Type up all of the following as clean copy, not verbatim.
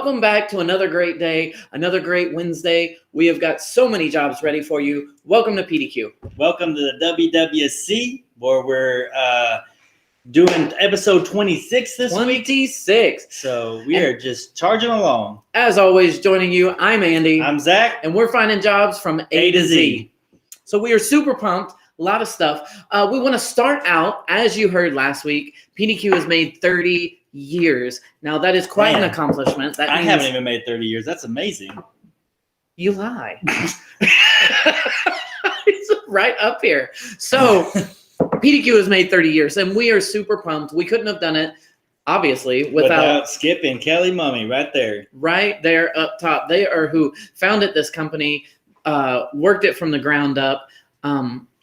Welcome back to another great day, another great Wednesday. We have got so many jobs ready for you. Welcome to PDQ. Welcome to the WWC, where we're doing episode 26 this week. 26. So we are just charging along. As always, joining you, I'm Andy. I'm Zach. And we're finding jobs from A to Z. So we are super pumped. A lot of stuff. We want to start out, as you heard last week, PDQ has made 30 years. Now, that is quite an accomplishment. That I haven't even made 30 years. That's amazing. You lie. It's right up here. So, PDQ has made 30 years, and we are super pumped. We couldn't have done it, obviously, without Skip and Kelly Mummy right there. Right there up top. They are who founded this company, worked it from the ground up.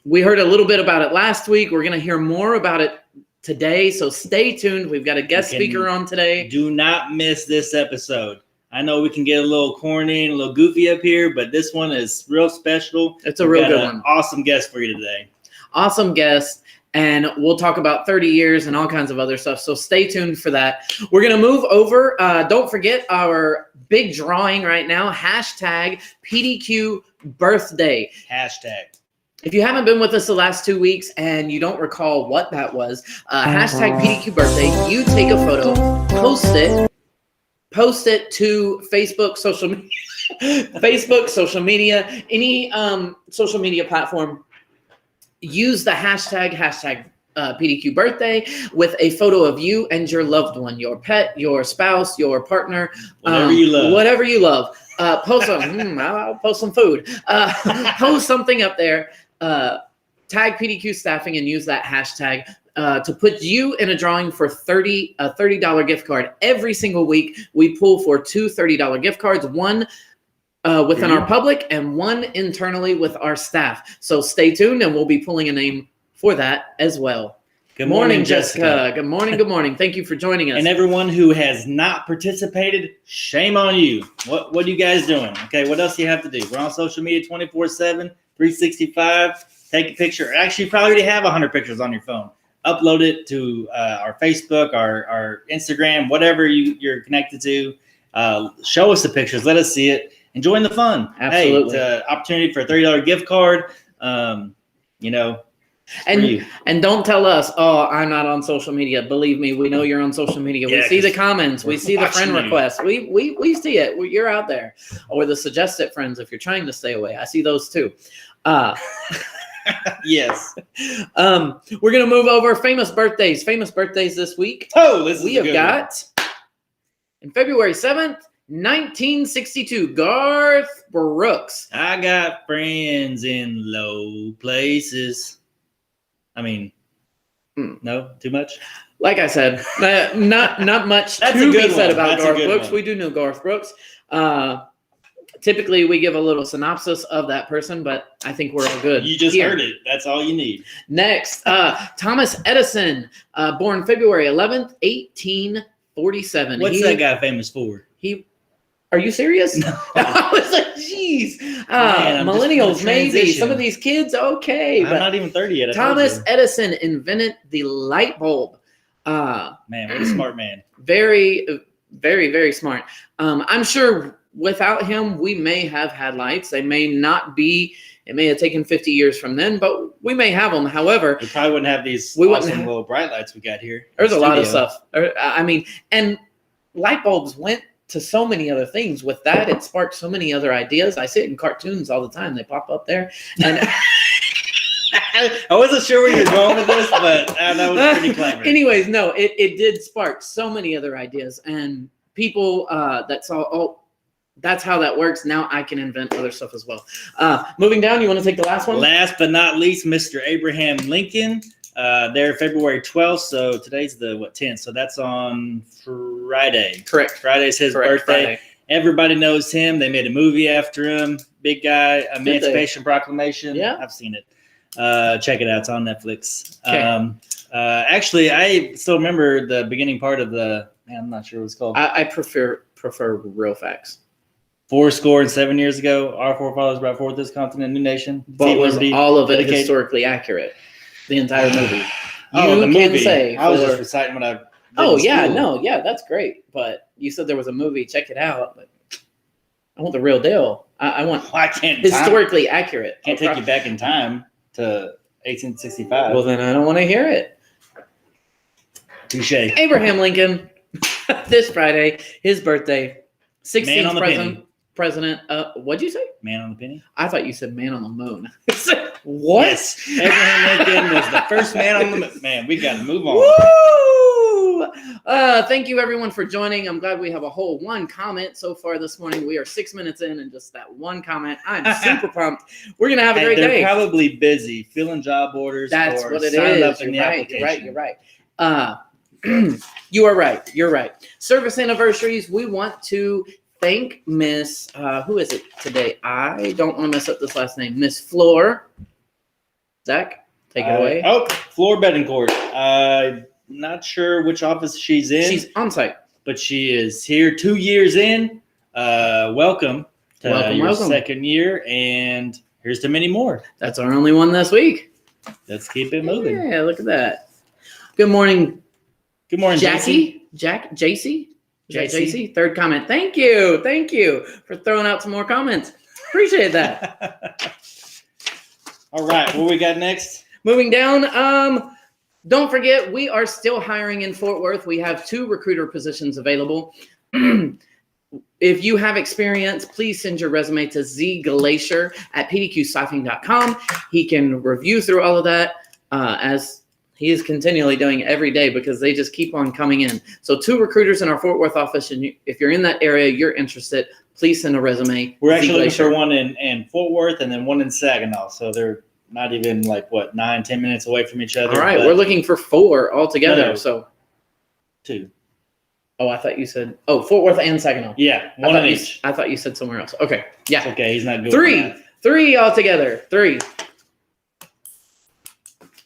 We heard a little bit about it last week. We're going to hear more about it today, so stay tuned. We've got a guest speaker on today. Do not miss this episode. I know we can get a little corny and a little goofy up here, but this one is real special. It's a real good one. Awesome guest for you today. Awesome guest, and we'll talk about 30 years and all kinds of other stuff, so stay tuned for that. We're going to move over. Don't forget our big drawing right now, hashtag PDQ birthday. Hashtag. If you haven't been with us the last 2 weeks and you don't recall what that was, hashtag PDQ birthday, you take a photo, post it to Facebook, social media, any social media platform. Use the hashtag PDQ birthday with a photo of you and your loved one, your pet, your spouse, your partner, whatever you love. Post some. I'll post some food. Post something up there. Tag PDQ Staffing and use that hashtag to put you in a drawing for a $30 gift card. Every single week, we pull for two $30 gift cards, one within our public and one internally with our staff. So stay tuned, and we'll be pulling a name for that as well. Good morning, Jessica. Good morning. Thank you for joining us. And everyone who has not participated, shame on you. What are you guys doing? Okay, what else do you have to do? We're on social media 24/7, 365. Take a picture. Actually, you probably already have 100 pictures on your phone. Upload it to our Facebook, our Instagram, whatever you're connected to. Show us the pictures. Let us see it. And join the fun. Absolutely. Hey, it's an opportunity for a $30 gift card. And don't tell us, oh, I'm not on social media. Believe me, we know you're on social media. We see the comments. We see the friend requests. We see it. You're out there. Or the suggested friends if you're trying to stay away. I see those too. Yes. We're going to move over famous birthdays this week. We have got in February 7th, 1962, Garth Brooks. I got friends in low places. I mean, no, too much. Like I said, not much to be said about Garth Brooks. We do know Garth Brooks. Typically, we give a little synopsis of that person, but I think we're all good. You just heard it. That's all you need. Next, Thomas Edison, born February 11th, 1847. What's that guy famous for? Are you serious? No. I was like, geez. Millennials, maybe. Some of these kids, okay. I'm not even 30 yet. Thomas Edison invented the light bulb. Man, what a smart man. Very, very, very smart. I'm sure without him, we may have had lights. They may not be. It may have taken 50 years from then, but we may have them. However, we probably wouldn't have these awesome little bright lights we got here. There's a lot of stuff. I mean, and light bulbs went to so many other things. With that, it sparked so many other ideas. I see it in cartoons all the time. They pop up there. And I wasn't sure where you were going with this, but that was pretty clever. Anyways, no, it did spark so many other ideas. And people that saw, oh, that's how that works. Now I can invent other stuff as well. Moving down, you want to take the last one? Last but not least, Mr. Abraham Lincoln. They're February 12th, so today's the 10th, so that's on Friday. Correct. Friday's his birthday. Friday. Everybody knows him. They made a movie after him. Big guy, Emancipation Proclamation. Yeah. I've seen it. Check it out. It's on Netflix. Okay. Actually, I still remember the beginning part of I'm not sure what it's called. I prefer real facts. 7 years ago, our forefathers brought forth this continent, new nation. But was all of it historically accurate? The entire movie. The movie. I was just reciting what I Oh yeah, school. no, yeah, that's great. But you said there was a movie. Check it out. But I want the real deal. I want I can't historically accurate. Can't take you back in time to 1865. Well, then I don't want to hear it. Touche. Abraham Lincoln, this Friday, his birthday, 16th president. What'd you say? Man on the penny. I thought you said man on the moon. What? Yes. Abraham Lincoln was the first man on the moon. Man, we got to move on. Woo! Thank you everyone for joining. I'm glad we have a whole one comment so far this morning. We are 6 minutes in and just that one comment. I'm super pumped. We're going to have a great day. They're probably busy filling job orders. That's or what it signing is. Up in the You're application. You're right. You are right. You're right. Service anniversaries. We want to thank Miss, who is it today? I don't want to mess up this last name. Miss Floor. Zach, take it away. Floor Betancourt. I'm not sure which office she's in. She's on site. But she is here 2 years in. Welcome to your second year. And here's to many more. That's our only one this week. Let's keep it moving. Yeah, look at that. Good morning. Good morning, Jackie. JC? JC. Third comment. Thank you for throwing out some more comments. Appreciate that. All right, what we got next? Moving down. Don't forget, we are still hiring in Fort Worth. We have 2 recruiter positions available. If you have experience, please send your resume to zglacier@pdqstaffing.com. He can review through all of that as he is continually doing every day because they just keep on coming in. So 2 recruiters in our Fort Worth office, and if you're in that area, you're interested, please send a resume. We're actually looking for one in Fort Worth and then one in Saginaw. So they're not even 9-10 minutes away from each other. All right, we're looking for 4 altogether. No. So 2. Oh, I thought you said Fort Worth and Saginaw. Yeah, one in each. I thought you said somewhere else. Okay, yeah. It's okay, he's not good. 3 altogether. 3.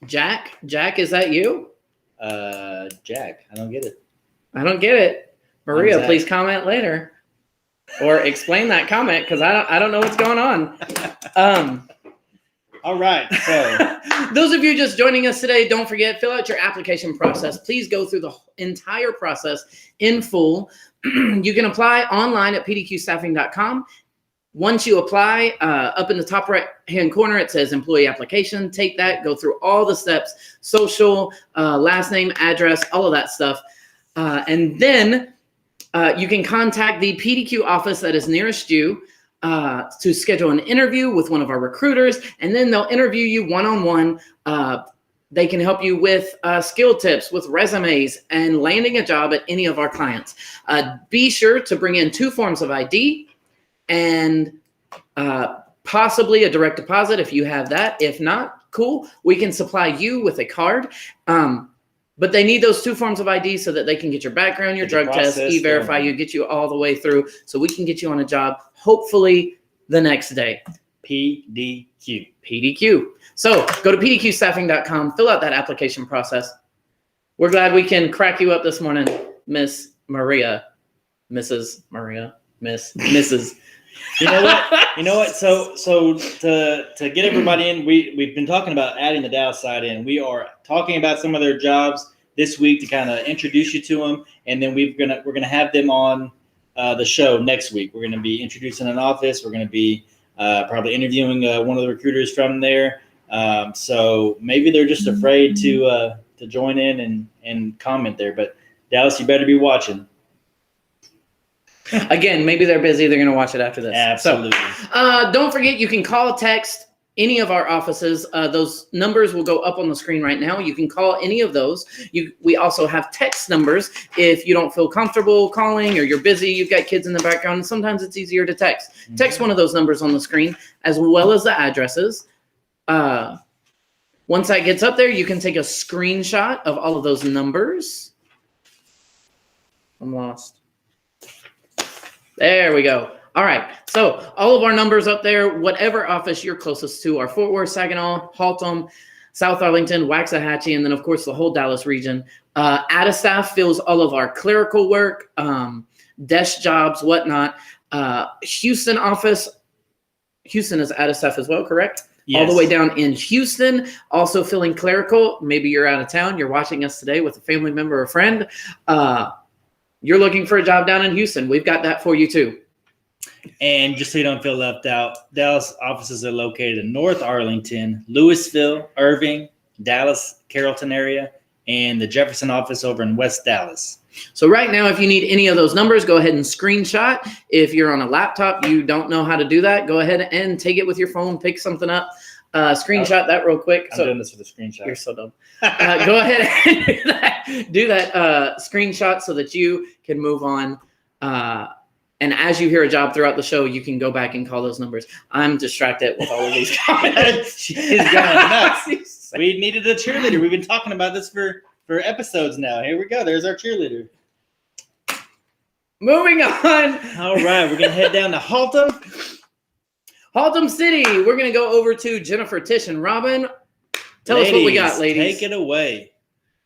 Jack, is that you? Jack, I don't get it. I don't get it. Maria, please comment later, or explain that comment because I don't know what's going on. All right. So those of you just joining us today, don't forget, fill out your application process. Please go through the entire process in full. You can apply online at pdqstaffing.com. Once you apply, up in the top right-hand corner, it says employee application. Take that, go through all the steps, social, last name, address, all of that stuff. And then you can contact the PDQ office that is nearest you to schedule an interview with one of our recruiters, and then they'll interview you one-on-one. They can help you with skill tips, with resumes, and landing a job at any of our clients. Be sure to bring in 2 forms of ID and possibly a direct deposit if you have that. If not, cool. We can supply you with a card. But they need those 2 forms of ID so that they can get your background, your drug test, e-verify you, get you all the way through so we can get you on a job, hopefully the next day. PDQ. So go to pdqstaffing.com, fill out that application process. We're glad we can crack you up this morning, Miss Maria, Mrs. Maria, Mrs. You know what? So to get everybody in, we've been talking about adding the Dallas side in. We are talking about some of their jobs this week to kind of introduce you to them, and then we're gonna have them on the show next week. We're gonna be introducing an office. We're gonna be probably interviewing one of the recruiters from there. So maybe they're just afraid to join in and comment there. But Dallas, you better be watching. Again, maybe they're busy. They're going to watch it after this. Absolutely. So, don't forget, you can call, text any of our offices. Those numbers will go up on the screen right now. You can call any of those. We also have text numbers if you don't feel comfortable calling or you're busy, you've got kids in the background, and sometimes it's easier to text. Mm-hmm. Text one of those numbers on the screen, as well as the addresses. Once that gets up there, you can take a screenshot of all of those numbers. I'm lost. There we go. All right. So all of our numbers up there, whatever office you're closest to, are Fort Worth, Saginaw, Haltom, South Arlington, Waxahachie, and then, of course, the whole Dallas region. Atta staff fills all of our clerical work, desk jobs, whatnot. Houston office. Houston is Atta staff as well, correct? all the way down in Houston, also filling clerical. Maybe you're out of town. You're watching us today with a family member or friend. You're looking for a job down in Houston. We've got that for you too. And just so you don't feel left out, Dallas offices are located in North Arlington, Louisville, Irving, Dallas, Carrollton area, and the Jefferson office over in West Dallas. So right now, if you need any of those numbers, go ahead and screenshot. If you're on a laptop, you don't know how to do that, go ahead and take it with your phone, pick something up, screenshot that real quick. I'm doing this with a screenshot. You're so dumb. Go ahead and do that screenshot so that you can move on. And as you hear a job throughout the show, you can go back and call those numbers. I'm distracted with all of these comments. She's going nuts. We needed a cheerleader. We've been talking about this for episodes now. Here we go. There's our cheerleader. Moving on. All right. We're going to head down to Haltom City. We're going to go over to Jennifer, Tish, and Robin. Tell us what we got, ladies. Take it away.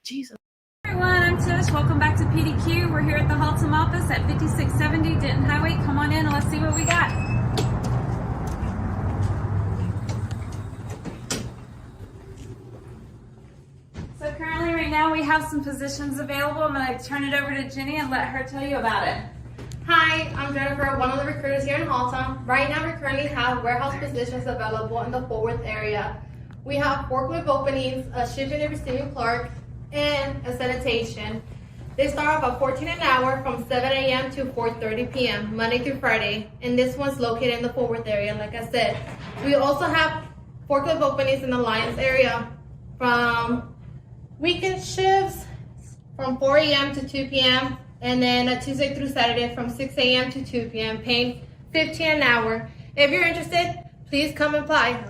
Jesus. Hey everyone, I'm Tish. Welcome back to PDQ. We're here at the Haltom office at 5670 Denton Highway. Come on in and let's see what we got. So currently right now we have some positions available. I'm going to turn it over to Jenny and let her tell you about it. Hi, I'm Jennifer, one of the recruiters here in Haltom. Right now we currently have warehouse positions available in the Fort Worth area. We have forklift openings, a shipping and receiving clerk, and a sanitation. They start off at $14 an hour from 7 a.m. to 4:30 p.m. Monday through Friday, and this one's located in the Fort Worth area, like I said. We also have forklift openings in the Lyons area from weekend shifts from 4 a.m. to 2 p.m. and then a Tuesday through Saturday from 6 a.m. to 2 p.m. paying $15 an hour. If you're interested, please come and apply.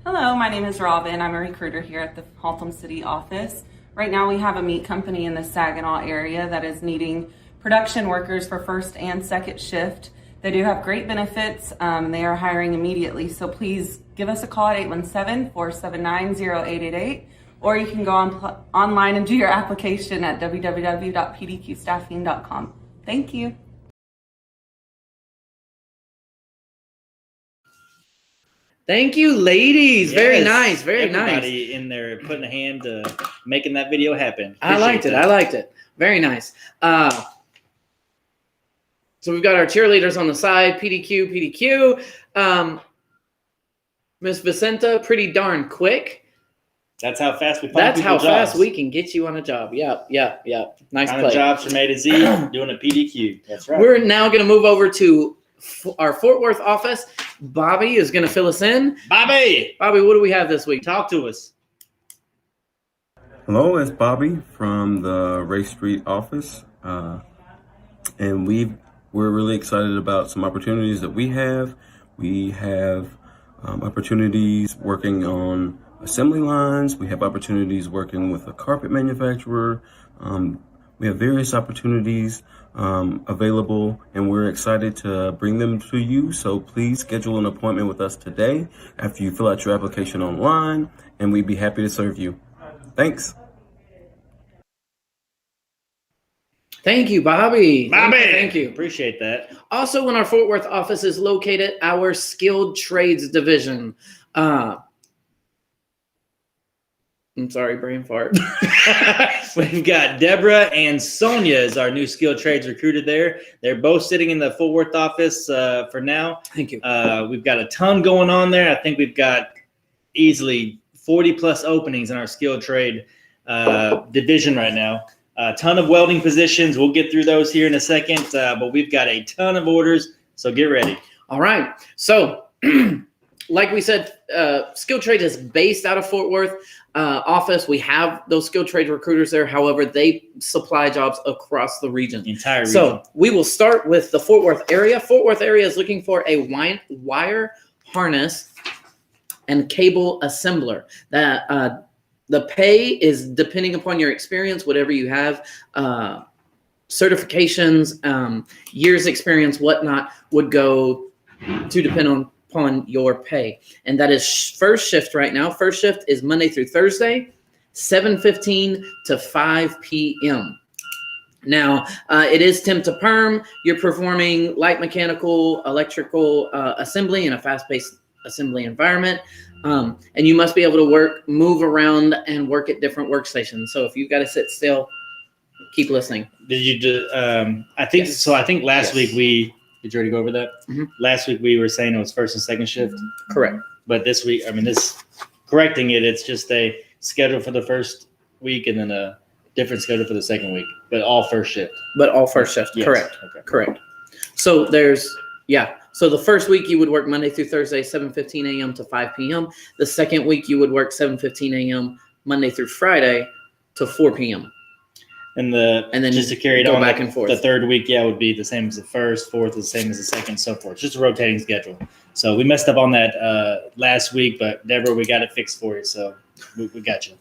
Hello, my name is Robin. I'm a recruiter here at the Haltom City office. Right now we have a meat company in the Saginaw area that is needing production workers for first and second shift. They do have great benefits. They are hiring immediately, so please give us a call at 817-479-0888, or you can go online and do your application at www.pdqstaffing.com. Thank you. Thank you, ladies. Yes, very nice. Very nice. Everybody in there putting a hand to making that video happen. I liked it. Very nice. So we've got our cheerleaders on the side. PDQ. Miss Vicenta, pretty darn quick. That's how fast we find That's how jobs. fast we can get you on a job. Yep. Nice Kind play. of jobs from A to Z, doing a PDQ. That's right. We're now going to move over to our Fort Worth office. Bobby is going to fill us in. Bobby, what do we have this week? talk to us. Hello, it's Bobby from the Ray Street office, and we're really excited about some opportunities that we have. We have opportunities working on assembly lines. We have opportunities working with a carpet manufacturer. We have various opportunities available, and we're excited to bring them to you. So please schedule an appointment with us today after you fill out your application online, and we'd be happy to serve you. Thanks. Thank you, Bobby. Thank you. Appreciate that. Also, in our Fort Worth office is located our skilled trades division. I'm sorry, brain fart. We've got Deborah and Sonia as our new skilled trades recruiter there. They're both sitting in the Fort Worth office for now. Thank you. We've got a ton going on there. I think we've got easily 40 plus openings in our skilled trade division right now. A ton of welding positions. We'll get through those here in a second, but we've got a ton of orders, so get ready. All right. So, like we said, skilled trade is based out of Fort Worth office. We have those skilled trade recruiters there. However, they supply jobs across the region. Entire region. So we will start with the Fort Worth area. Fort Worth area is looking for a wire harness and cable assembler. That the pay is depending upon your experience, whatever you have, certifications, years experience, whatnot, would go to depend upon your pay. And that is first shift right now. First shift is Monday through Thursday, 7:15 to 5 p.m. Now, it is temp to perm. You're performing light mechanical, electrical assembly in a fast-paced assembly environment. And you must be able to move around and work at different workstations. So if you've got to sit still, keep listening. Did you do? I think Yes. so. I think last Yes. week did you already go over that? Mhm. Last week we were saying it was first and second shift, Correct. but this week, correcting it. It's just a schedule for the first week and then a different schedule for the second week, but all first shift. But all first shift. Yes. Correct. Okay. Correct. So so the first week you would work Monday through Thursday, 7:15 a.m. to 5 p.m. The second week you would work 7:15 a.m. Monday through Friday to 4 p.m. And then just to carry it go on back and forth. The third week, would be the same as the first, fourth is the same as the second, so forth. Just a rotating schedule. So we messed up on that last week, but Deborah, we got it fixed for you. So we got you.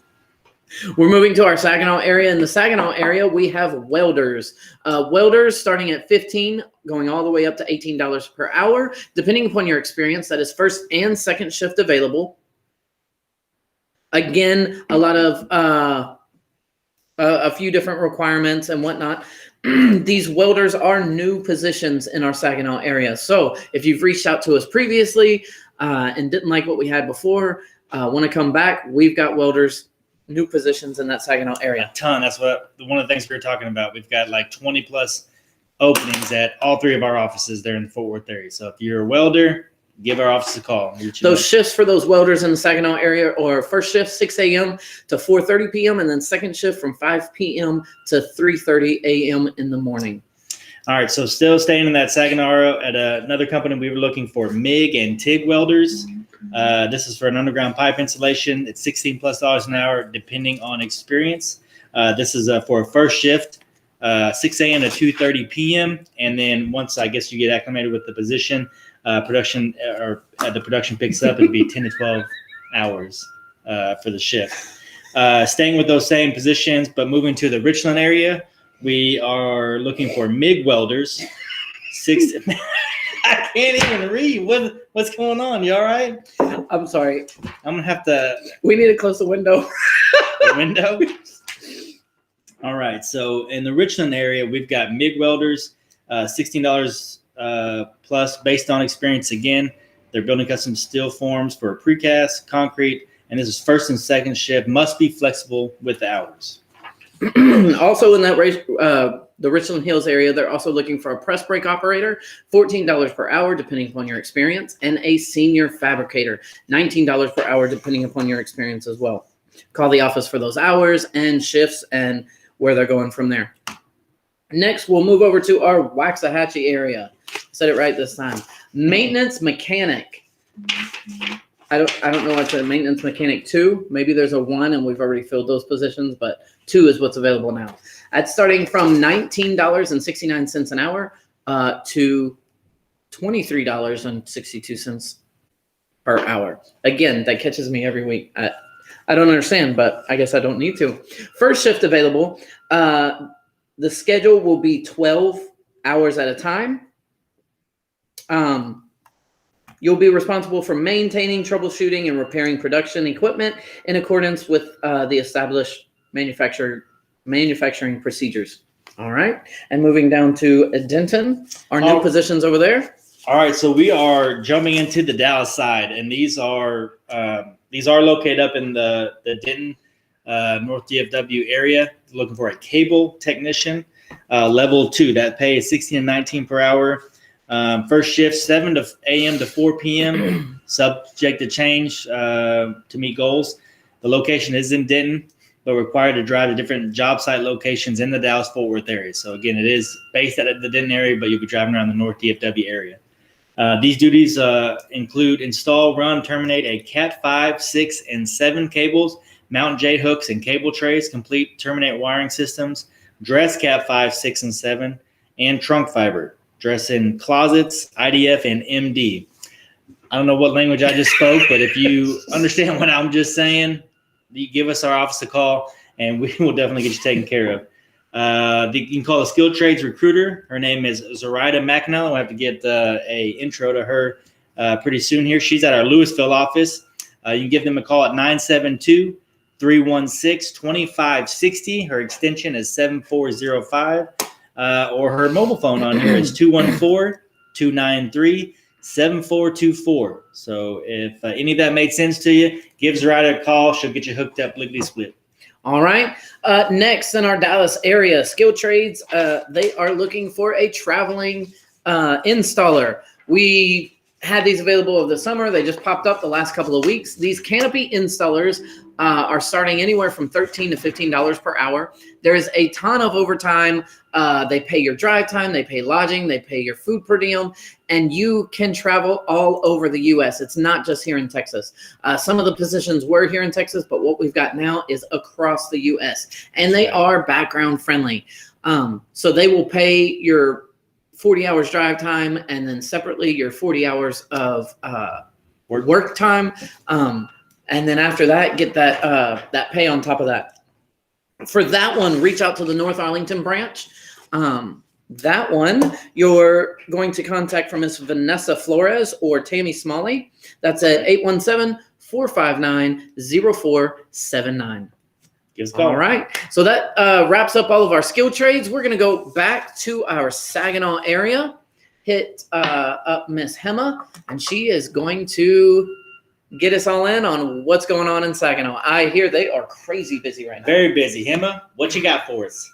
We're moving to our Saginaw area. In the Saginaw area, we have welders. Welders starting at $15, going all the way up to $18 per hour, depending upon your experience. That is first and second shift available. Again, a lot of a few different requirements and whatnot. These welders are new positions in our Saginaw area. So if you've reached out to us previously and didn't like what we had before, want to come back, we've got welders, new positions in that Saginaw area. A ton. That's one of the things we were talking about. We've got like 20 plus openings at all three of our offices there in the Fort Worth area. So if you're a welder, give our office a call. Those shifts for those welders in the Saginaw area are first shift 6 a.m. to 4:30 p.m. and then second shift from 5 p.m. to 3:30 a.m. in the morning. All right, so still staying in that Saginaw at another company, we were looking for MIG and TIG welders. This is for an underground pipe installation. It's $16+ an hour, depending on experience. This is for a first shift, 6 a.m. to 2:30 p.m. And then once I guess you get acclimated with the position, the production picks up, it'd be 10 to 12 hours for the shift. Staying with those same positions, but moving to the Richland area, we are looking for MIG welders. I can't even read. What's going on? You all right? I'm sorry. I'm gonna have to. We need to close the window. The window. All right. So in the Richland area, we've got MIG welders, $16 plus based on experience. Again, they're building custom steel forms for precast, concrete, and this is first and second shift. Must be flexible with the hours. Also in that the Richland Hills area, they're also looking for a press brake operator, $14 per hour, depending upon your experience, and a senior fabricator, $19 per hour, depending upon your experience as well. Call the office for those hours and shifts and where they're going from there. Next, we'll move over to our Waxahachie area. Said it right this time. Maintenance mechanic. I don't know what's a maintenance mechanic 2. Maybe there's a 1 and we've already filled those positions, but 2 is what's available now. That's starting from $19.69 an hour to $23.62 per hour. Again, that catches me every week. I don't understand, but I guess I don't need to. First shift available. The schedule will be 12 hours at a time. You'll be responsible for maintaining, troubleshooting, and repairing production equipment in accordance with the established manufacturing procedures. All right. And moving down to Denton, our new positions over there. All right. So we are jumping into the Dallas side, and these are located up in the Denton, North DFW area. Looking for a cable technician, level 2. That pay is $16 and $19 per hour. First shift, 7 a.m. to 4 p.m. Subject to change to meet goals. The location is in Denton, but required to drive to different job site locations in the Dallas-Fort Worth area. So again, it is based at the Denton area, but you'll be driving around the North DFW area. These duties include install, run, terminate a Cat 5, 6, and 7 cables, mount J hooks and cable trays, complete terminate wiring systems, dress Cat 5, 6, and 7, and trunk fiber. Dress in closets, IDF, and MD. I don't know what language I just spoke, but if you understand what I'm just saying, you give us our office a call, and we will definitely get you taken care of. You can call a skilled trades recruiter. Her name is Zoraida McNally. We'll have to get a intro to her pretty soon here. She's at our Louisville office. You can give them a call at 972-316-2560. Her extension is 7405. Or her mobile phone on here is 214-293-27 7424. So if any of that made sense to you, give Zoraida a call. She'll get you hooked up lickety split. All right. Next in our Dallas area, Skill Trades, they are looking for a traveling installer. We had these available over the summer. They just popped up the last couple of weeks. These canopy installers are starting anywhere from $13 to $15 per hour. There is a ton of overtime. They pay your drive time, they pay lodging, they pay your food per diem, and you can travel all over the U.S. It's not just here in Texas. Some of the positions were here in Texas, but what we've got now is across the U.S., and they are background friendly. So they will pay your 40 hours drive time and then separately your 40 hours of work time. And then after that, get that pay on top of that. For that one, reach out to the North Arlington branch. That one, you're going to contact from Miss Vanessa Flores or Tammy Smalley. That's at 817-459-0479. Give us a call. All right. So that wraps up all of our skill trades. We're going to go back to our Saginaw area, hit up Miss Hema, and she is going to get us all in on what's going on in Saginaw. I hear they are crazy busy right now. Very busy. Hema, what you got for us?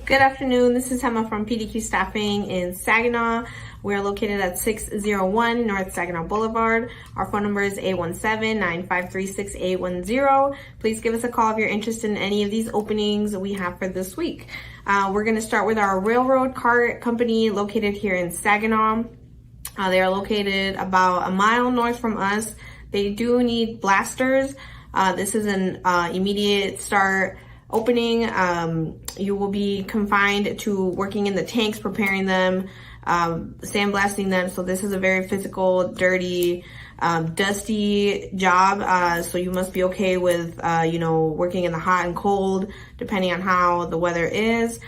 Good afternoon. This is Hema from PDQ Staffing in Saginaw. We're located at 601 North Saginaw Boulevard. Our phone number is 817-953-6810. Please give us a call if you're interested in any of these openings we have for this week. We're going to start with our railroad car company located here in Saginaw. They are located about a mile north from us. They do need blasters. This is an immediate start opening. You will be confined to working in the tanks, preparing them, sandblasting them. So this is a very physical, dirty, dusty job. So you must be okay with, working in the hot and cold, depending on how the weather is.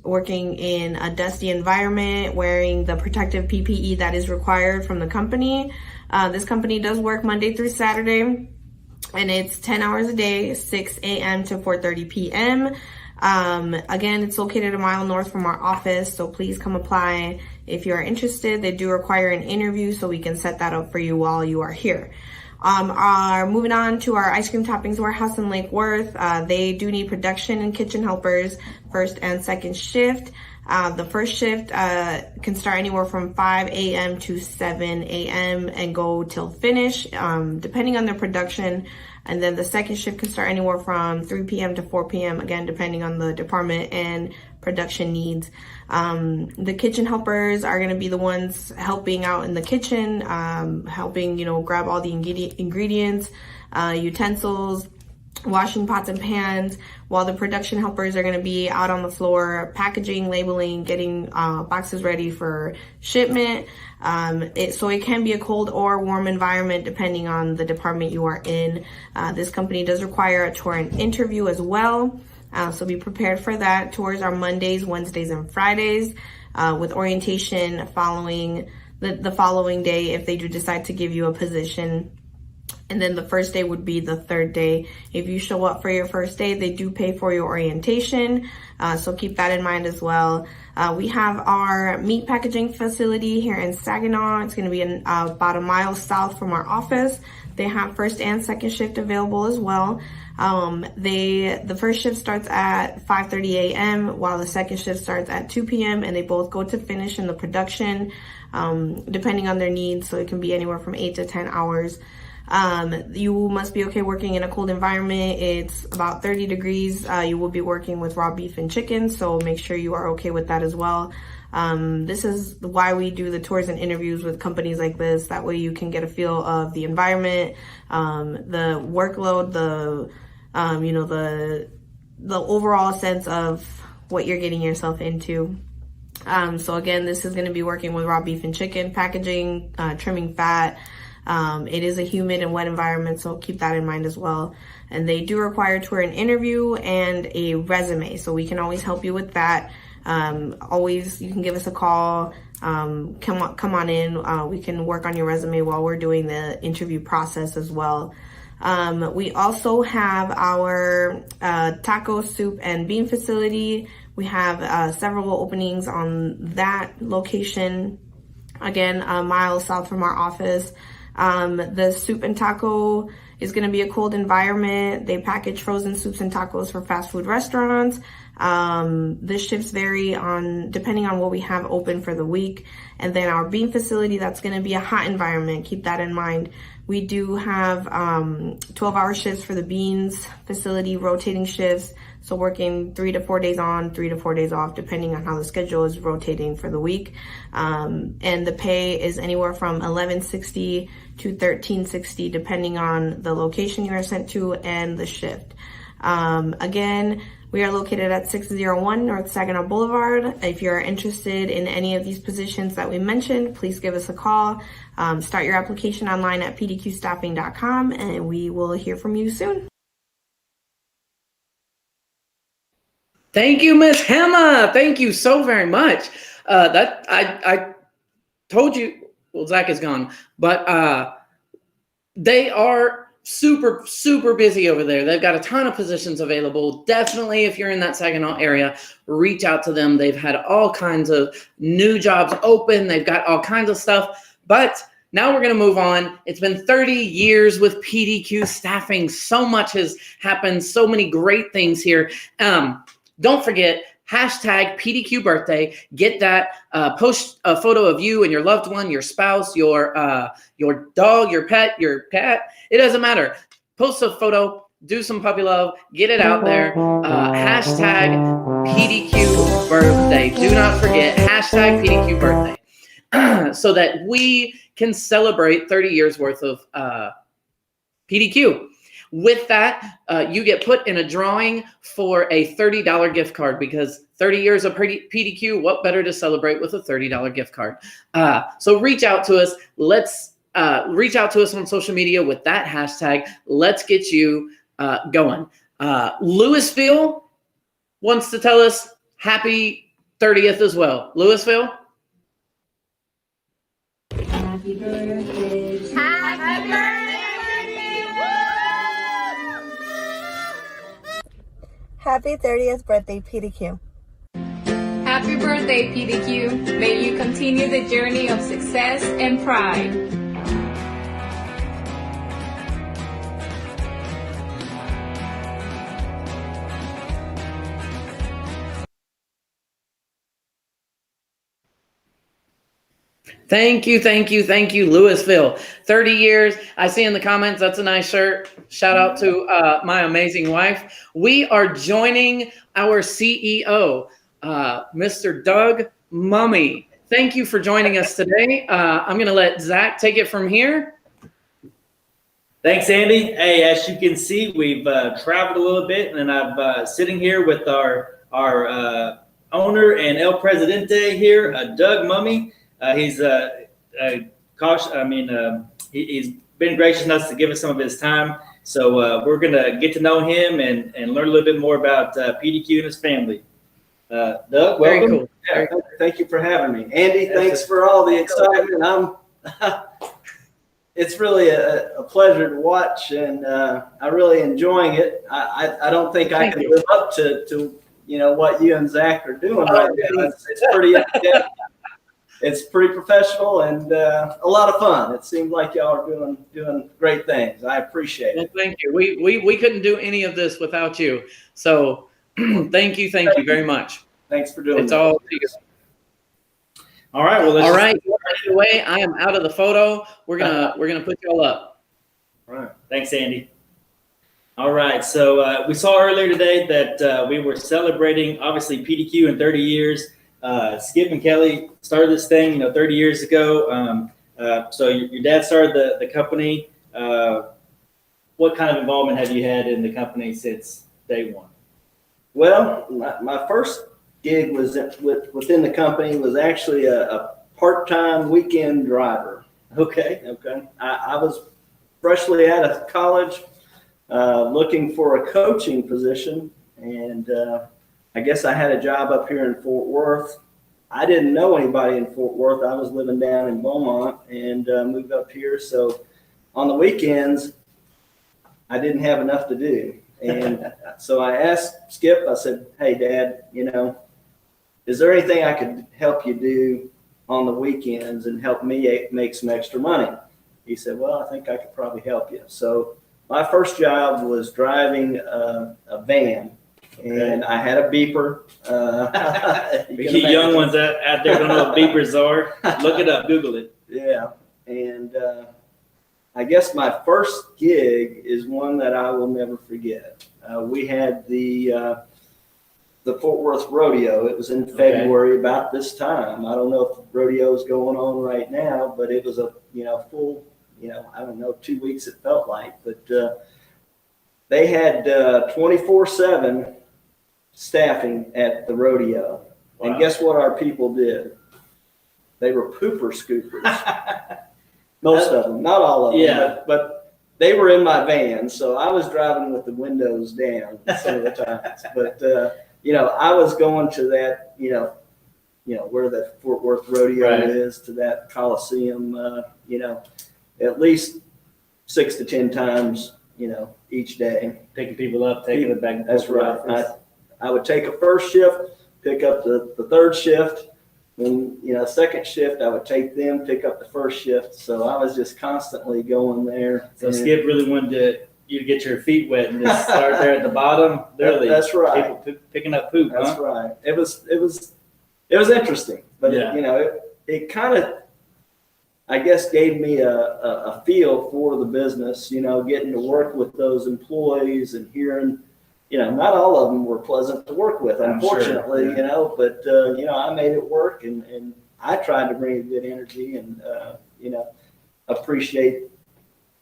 Working in a dusty environment, wearing the protective PPE that is required from the company. This company does work Monday through Saturday, and it's 10 hours a day, 6 a.m. to 4:30 p.m. Again, it's located a mile north from our office, so please come apply if you are interested. They do require an interview, so we can set that up for you while you are here. Moving on to our ice cream toppings warehouse in Lake Worth. They do need production and kitchen helpers, first and second shift. The first shift can start anywhere from 5 a.m. to 7 a.m. and go till finish, depending on their production. And then the second shift can start anywhere from 3 p.m. to 4 p.m., again, depending on the department and production needs. The kitchen helpers are going to be the ones helping out in the kitchen, helping, grab all the ingredients, utensils, washing pots and pans, while the production helpers are going to be out on the floor, packaging, labeling, getting boxes ready for shipment. So it can be a cold or warm environment depending on the department you are in. This company does require a tour and interview as well. So be prepared for that. Tours are Mondays, Wednesdays, and Fridays, with orientation following the following day if they do decide to give you a position. And then the first day would be the third day. If you show up for your first day, they do pay for your orientation. So keep that in mind as well. We have our meat packaging facility here in Saginaw. It's going to be about a mile south from our office. They have first and second shift available as well. The first shift starts at 5:30 a.m. while the second shift starts at 2 p.m. and they both go to finish in the production, depending on their needs. So it can be anywhere from 8 to 10 hours. You must be okay working in a cold environment. It's about 30 degrees. You will be working with raw beef and chicken, so make sure you are okay with that as well. This is why we do the tours and interviews with companies like this. That way you can get a feel of the environment, the workload, the overall sense of what you're getting yourself into. So again, this is going to be working with raw beef and chicken, packaging, trimming fat. It is a humid and wet environment, so keep that in mind as well. And they do require a tour and interview and a resume, so we can always help you with that. Always, you can give us a call, come on in. We can work on your resume while we're doing the interview process as well. We also have our taco, soup, and bean facility, We have several openings on that location. Again, a mile south from our office. The soup and taco is going to be a cold environment. They package frozen soups and tacos for fast food restaurants. The shifts vary depending on what we have open for the week. And then our bean facility, that's going to be a hot environment. Keep that in mind. We do have 12-hour shifts for the beans facility, rotating shifts. So working 3 to 4 days on, 3 to 4 days off, depending on how the schedule is rotating for the week. And the pay is anywhere from $11.60 to $13.60, depending on the location you are sent to and the shift. Again, we are located at 601 North Saginaw Boulevard. If you're interested in any of these positions that we mentioned, please give us a call. Start your application online at pdqstaffing.com, and we will hear from you soon. Thank you, Miss Hema. Thank you so very much. That I told you. Well, Zach is gone, but they are super busy over there. They've got a ton of positions available. Definitely, if you're in that Saginaw area, reach out to them. They've had all kinds of new jobs open. They've got all kinds of stuff. But now we're going to move on. It's been 30 years with PDQ Staffing. So much has happened. So many great things here. Don't forget, hashtag PDQ birthday. Get that. Post a photo of you and your loved one, your spouse, your dog, your pet, your cat. It doesn't matter. Post a photo. Do some puppy love. Get it out there. Hashtag PDQ birthday. Do not forget, hashtag PDQ birthday. So that we can celebrate 30 years worth of PDQ. With that, you get put in a drawing for a $30 gift card, because 30 years of PDQ, what better to celebrate with a $30 gift card? So reach out to us. Let's reach out to us on social media with that hashtag. Let's get you going. Louisville wants to tell us happy 30th as well. Louisville? Happy birthday. Happy birthday. Happy 30th birthday, PDQ. Happy birthday, PDQ. May you continue the journey of success and pride. Thank you, Louisville. 30 years. I see in the comments, that's a nice shirt. Shout out to my amazing wife. We are joining our CEO, Mr. Doug Mummy. Thank you for joining us today. I'm going to let Zach take it from here. Thanks, Andy. Hey, as you can see, we've traveled a little bit, and I'm sitting here with our owner and El Presidente here, Doug Mummy. He's he's been gracious enough to give us some of his time. So we're gonna get to know him and learn a little bit more about PDQ and his family. Doug, welcome. Very cool. Yeah, thank you for having me, Andy. Thanks for all the excitement. It's really a pleasure to watch, and I'm really enjoying it. I don't think I can live up to what you and Zach are doing right now. It's pretty. It's pretty professional and a lot of fun. It seems like y'all are doing great things. I appreciate it. Well, thank you. We couldn't do any of this without you. So thank you very much. Thanks for doing it. It's all to you. All right. Well, all right. Anyway, I am out of the photo. We're gonna put you all up. All right. Thanks, Andy. All right. So we saw earlier today that we were celebrating, obviously, PDQ in 30 years. Skip and Kelly started this thing, 30 years ago. So your dad started the company. What kind of involvement have you had in the company since day one? Well, my first gig was within the company was actually a part-time weekend driver. Okay. I was freshly out of college, looking for a coaching position, and I guess I had a job up here in Fort Worth. I didn't know anybody in Fort Worth. I was living down in Beaumont and moved up here. So on the weekends, I didn't have enough to do. And so I asked Skip, I said, hey, Dad, is there anything I could help you do on the weekends and help me make some extra money? He said, well, I think I could probably help you. So my first job was driving a van, and I had a beeper. You young ones out there don't know what beepers are. Look it up, Google it. Yeah, and I guess my first gig is one that I will never forget. We had the Fort Worth Rodeo. It was in February about this time. I don't know if the rodeo is going on right now, but it was a full, I don't know, 2 weeks it felt like. But they had 24/7 staffing at the rodeo. Wow. And guess what our people did? They were pooper scoopers. Most of them, not all of them, but they were in my van. So I was driving with the windows down some of the times. But I was going to that, where the Fort Worth Rodeo is, to that Coliseum, at least 6 to 10 times, each day. Picking people up, taking them back. That's right. I would take a first shift, pick up the third shift. Then, second shift, I would take them, pick up the first shift. So I was just constantly going there. So Skip really wanted you to get your feet wet and just start there at the bottom. Literally, that's right. People picking up poop. That's right. It was interesting, but it kind of, I guess, gave me a feel for the business. Getting to work with those employees and hearing. Not all of them were pleasant to work with, unfortunately, but, I made it work and I tried to bring a good energy and, appreciate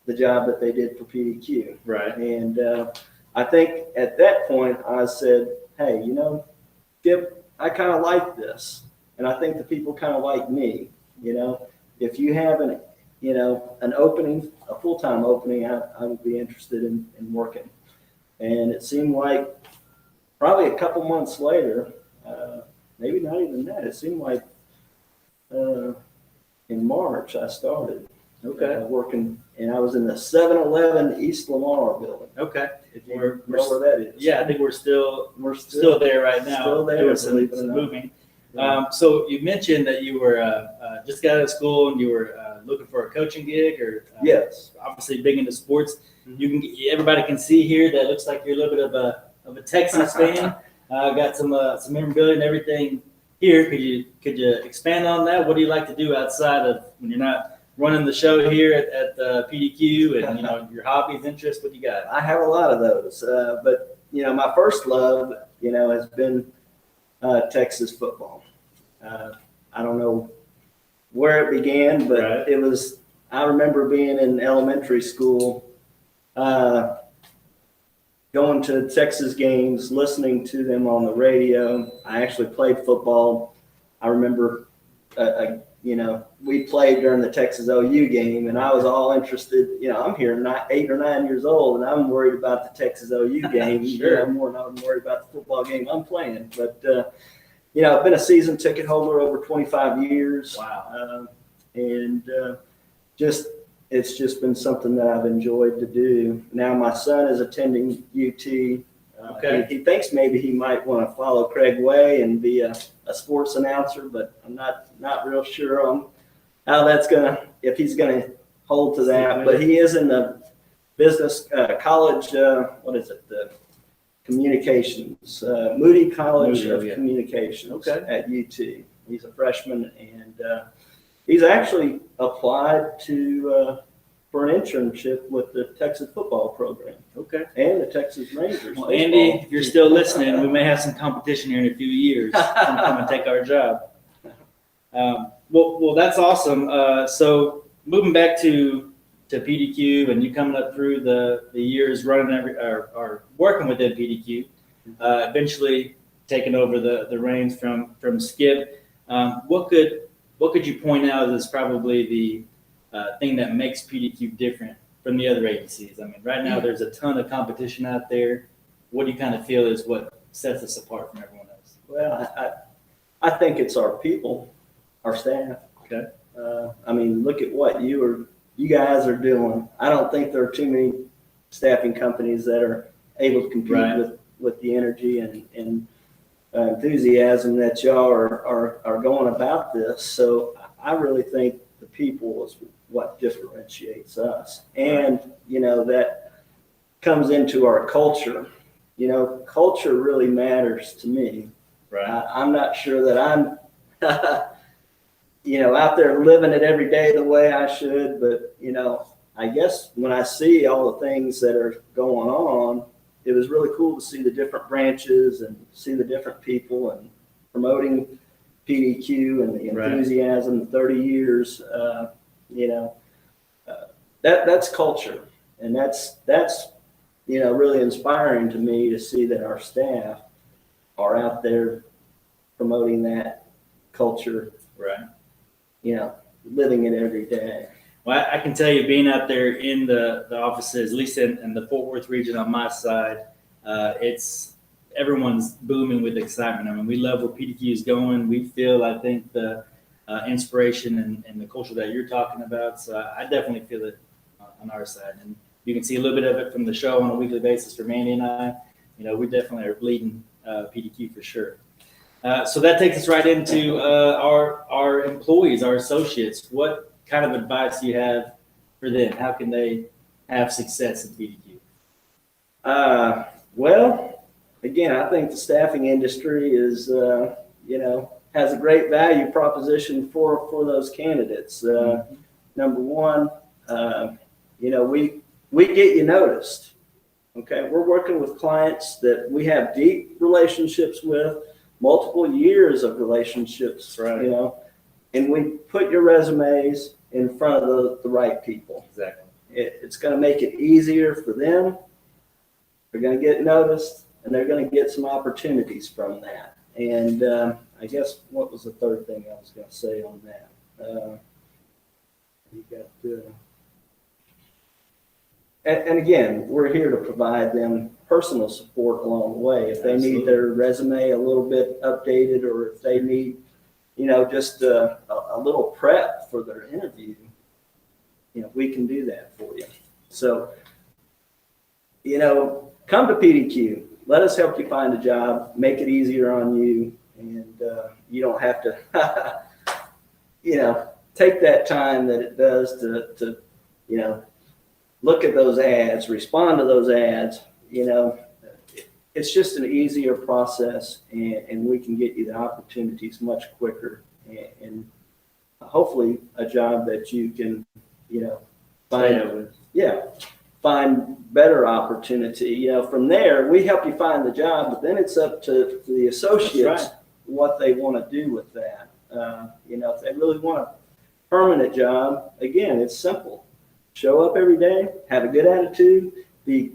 the job that they did for PDQ. Right. And I think at that point I said, hey, Skip, I kind of like this. And I think the people kind of like me. If you have an opening, a full-time opening, I would be interested in working. And it seemed like probably a couple months later, maybe not even that, it seemed like in March I started working, and I was in the 7-Eleven East Lamar building. Okay. If you know where that is. Yeah, I think we're still there right now. Still there. Doing some moving. So you mentioned that you were just got out of school and you were looking for a coaching gig, or yes, obviously big into sports. Everybody can see here that looks like you're a little bit of a Texas fan. Got some memorabilia and everything here. Could you expand on that? What do you like to do outside of when you're not running the show here at PDQ and your hobbies, interests? What you got? I have a lot of those, but my first love has been Texas football. I don't know where it began, but it was. I remember being in elementary school. Going to Texas games, listening to them on the radio. I actually played football. I remember, we played during the Texas OU game, and I was all interested. I'm here 8 or 9 years old, and I'm worried about the Texas OU game. Sure. More than I'm worried about the football game I'm playing. But, I've been a season ticket holder over 25 years. Wow. It's just been something that I've enjoyed to do. Now my son is attending UT. He thinks maybe he might want to follow Craig Way and be a sports announcer, but I'm not real sure on how if he's gonna hold to that. But he is in the business college. The communications, Moody College of Communications at UT. He's a freshman, and he's actually applied for an internship with the Texas football program. Okay. And the Texas Rangers. Well, Andy, if you're still listening, we may have some competition here in a few years. Come and take our job. Well, that's awesome. So moving back to PDQ, and you coming up through the years running or working within PDQ, eventually taking over the reins from Skip. What could you point out as probably the thing that makes PDQ different from the other agencies? I mean, right now there's a ton of competition out there. What do you kind of feel is what sets us apart from everyone else? Well, I think it's our people, our staff. Okay. Look at what you guys are doing. I don't think there are too many staffing companies that are able to compete with the energy and enthusiasm that y'all are going about this. So I really think the people is what differentiates us. And, you know, that comes into our culture. You know, culture really matters to me. Right. I'm not sure that I'm, you know, out there living it every day the way I should, but, you know, I guess when I see all the things that are going on, it was really cool to see the different branches and see the different people and promoting PDQ and the enthusiasm, 30 years, you know, that's culture. And that's, you know, really inspiring to me to see that our staff are out there promoting that culture, Right. you know, living it every day. Well, I can tell you, being out there in the offices, at least in the Fort Worth region on my side, it's everyone's booming with excitement. I mean, we love where PDQ is going. We feel, I think, the inspiration and the culture that you're talking about. So I definitely feel it on our side. And you can see a little bit of it from the show on a weekly basis for Mandy and I. You know, we definitely are leading PDQ for sure. So that takes us right into our employees, our associates. What kind of advice do you have for them? How can they have success in PDQ? Well, again, I think the staffing industry is, you know, has a great value proposition for those candidates. Number one, you know, we get you noticed. Okay, we're working with clients that we have deep relationships with, multiple years of relationships, you know, and we put your resumes in front of the right people. Exactly. It's going to make it easier for them. They're going to get noticed, and they're going to get some opportunities from that. And I guess what was the third thing I was going to say on that? You got. And again, we're here to provide them personal support along the way. If they need their resume a little bit updated, or if they need, you know, just a little prep for their interview, you know, we can do that for you. So, you know, come to PDQ. Let us help you find a job, make it easier on you, and you don't have to, you know, take that time that it does to you know, look at those ads, respond to those ads. You know, it's just an easier process, and we can get you the opportunities much quicker, and hopefully a job that you can, you know, find better opportunity. You know, from there, we help you find the job, but then it's up to the associates what they want to do with that. You know, if they really want a permanent job, again, it's simple. Show up every day, have a good attitude, be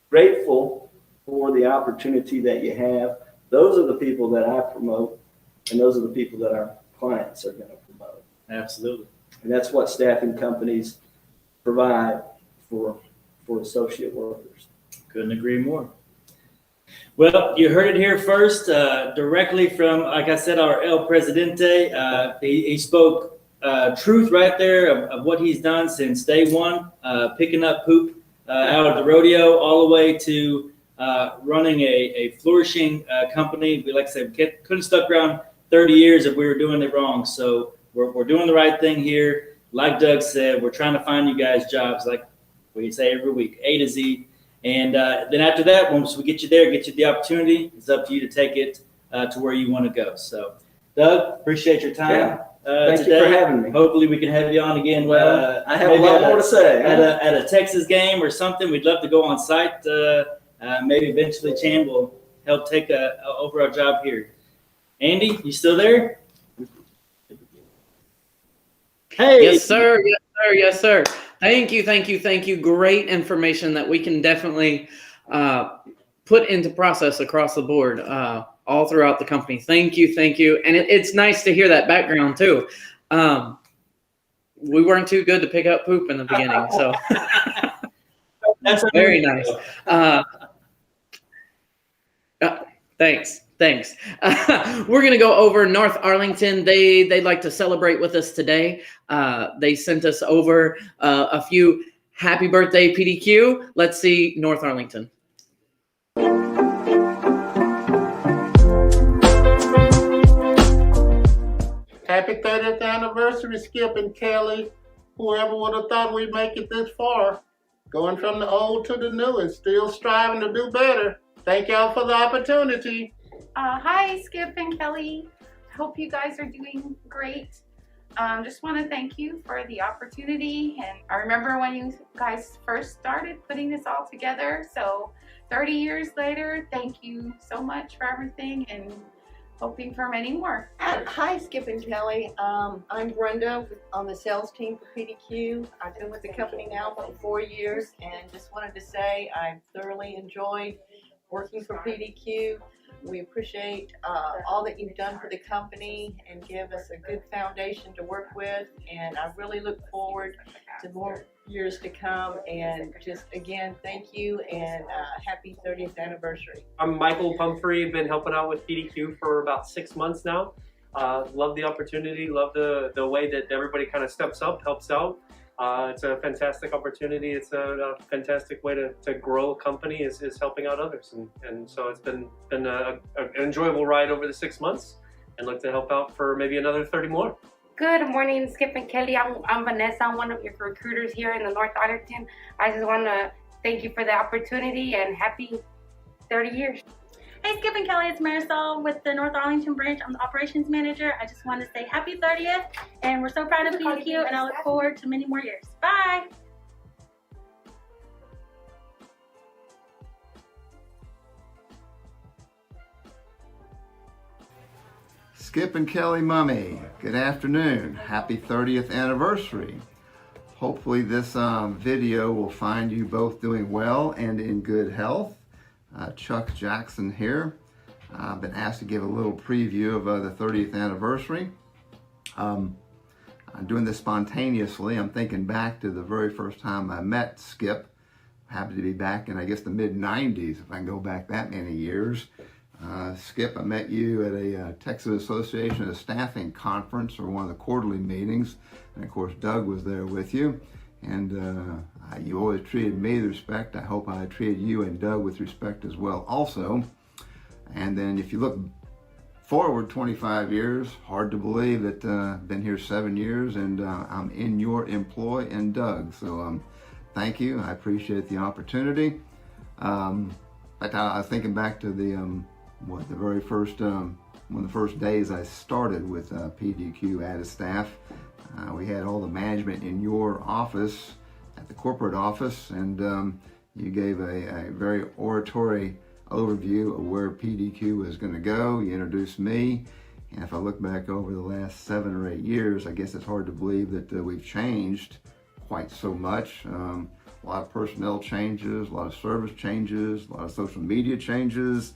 grateful for the opportunity that you have. Those are the people that I promote, and those are the people that our clients are going to promote. Absolutely. And that's what staffing companies provide for associate workers. Couldn't agree more. Well, you heard it here first, directly from, like I said, our El Presidente. He spoke truth right there of what he's done since day one, picking up poop out of the rodeo all the way to running a flourishing company. We, like I said, we couldn't stuck around 30 years if we were doing it wrong. So we're doing the right thing here. Like Doug said, we're trying to find you guys jobs, like we say every week, A to Z. And then after that, once we get you there, get you the opportunity, it's up to you to take it to where you want to go. So, Doug, appreciate your time. Yeah. Thank today. you for having me. Hopefully we can have you on again. Well, I have a lot more to say. At a Texas game or something, we'd love to go on site. Maybe eventually Chan will help take over our job here. Andy, you still there? Hey. Yes, sir. Yes, sir. Yes, sir. Thank you. Great information that we can definitely put into process across the board, all throughout the company. Thank you. And it's nice to hear that background too. We weren't too good to pick up poop in the beginning, so that's very nice. Thanks. We're going to go over North Arlington. They'd like to celebrate with us today. They sent us over a few happy birthday PDQ. Let's see North Arlington. Happy 30th anniversary, Skip and Kelly. Whoever would have thought we'd make it this far. Going from the old to the new and still striving to do better. Thank y'all for the opportunity. Hi, Skip and Kelly. Hope you guys are doing great. Just want to thank you for the opportunity. And I remember when you guys first started putting this all together. So 30 years later, thank you so much for everything and hoping for many more. Hi, Skip and Kelly. I'm Brenda on the sales team for PDQ. I've been with the company now for 4 years and just wanted to say I've thoroughly enjoyed working for PDQ. We appreciate all that you've done for the company and give us a good foundation to work with. And I really look forward to more years to come. And just again, thank you and happy 30th anniversary. I'm Michael Pumphrey. Been helping out with PDQ for about 6 months now. Love the opportunity. Love the way that everybody kind of steps up, helps out. It's a fantastic opportunity. It's a fantastic way to grow a company is helping out others. And so it's been an enjoyable ride over the 6 months and look to help out for maybe another 30 more. Good morning, Skip and Kelly. I'm Vanessa. I'm one of your recruiters here in the North Arlington. I just want to thank you for the opportunity and happy 30 years. Hey, Skip and Kelly, it's Marisol with the North Arlington branch. I'm the operations manager. I just want to say happy 30th, and we're so proud of PDQ, and I look forward to many more years. Bye. Skip and Kelly Mummy, good afternoon. Happy 30th anniversary. Hopefully this video will find you both doing well and in good health. Chuck Jackson here. I've been asked to give a little preview of the 30th anniversary. I'm doing this spontaneously. I'm thinking back to the very first time I met Skip. Happened to be back in, I guess, the mid-90s, if I can go back that many years. Skip, I met you at a Texas Association of Staffing conference or one of the quarterly meetings. And of course, Doug was there with you. And you always treated me with respect. I hope I treated you and Doug with respect as well also. And then if you look forward 25 years, hard to believe that I've been here 7 years and I'm in your employ and Doug. So thank you. I appreciate the opportunity. In fact, I was thinking back to the very first one of the first days I started with PDQ added staff. We had all the management in your office, at the corporate office, and you gave a very oratory overview of where PDQ was going to go. You introduced me, and if I look back over the last 7 or 8 years, I guess it's hard to believe that we've changed quite so much. A lot of personnel changes, a lot of service changes, a lot of social media changes,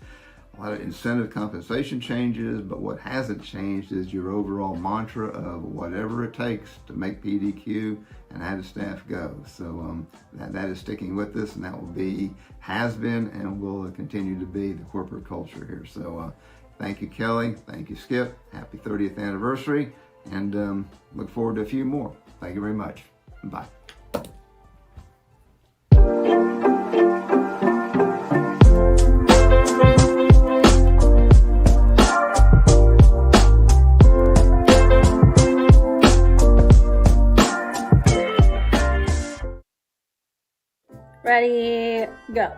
a lot of incentive compensation changes, but what hasn't changed is your overall mantra of whatever it takes to make PDQ and added staff go. So that is sticking with us, and that will be, has been, and will continue to be the corporate culture here. So thank you, Kelly. Thank you, Skip. Happy 30th anniversary, and look forward to a few more. Thank you very much. Bye. Ready, go.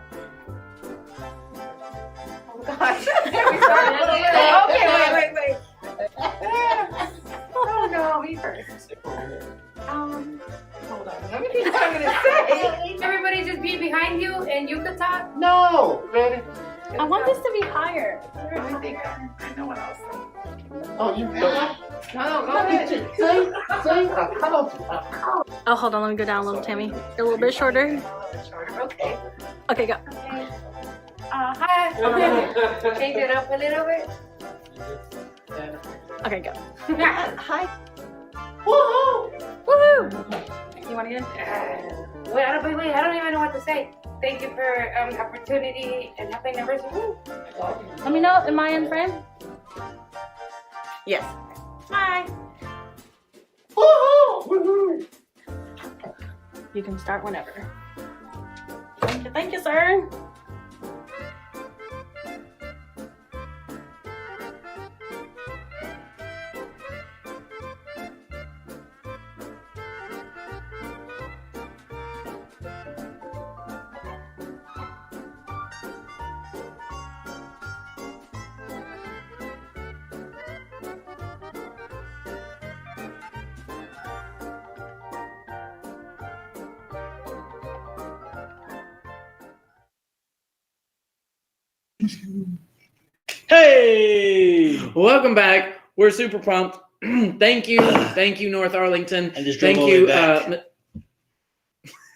Oh gosh. Okay, wait. Oh no, me first. Hold on. Let me think what I'm gonna say. Everybody just be behind you and you can talk. No, ready? I want this to be higher. Let me think. I know what I'll say. Oh, you go. No, go ahead. Oh, hold on. Let me go down a little, Tammy. A little bit shorter. Okay. Okay, go. Hi. Change it up a little bit. Okay, go. Hi. Woohoo! Woohoo! You want to get Wait, I don't even know what to say. Thank you for the opportunity and happy anniversary. Woo. Let me know. Am I in frame? Yes. Hi. Woohoo! You can start whenever. Thank you, sir. Hey! Welcome back. We're super pumped. Thank you, North Arlington. I just drove Thank all the you, way back.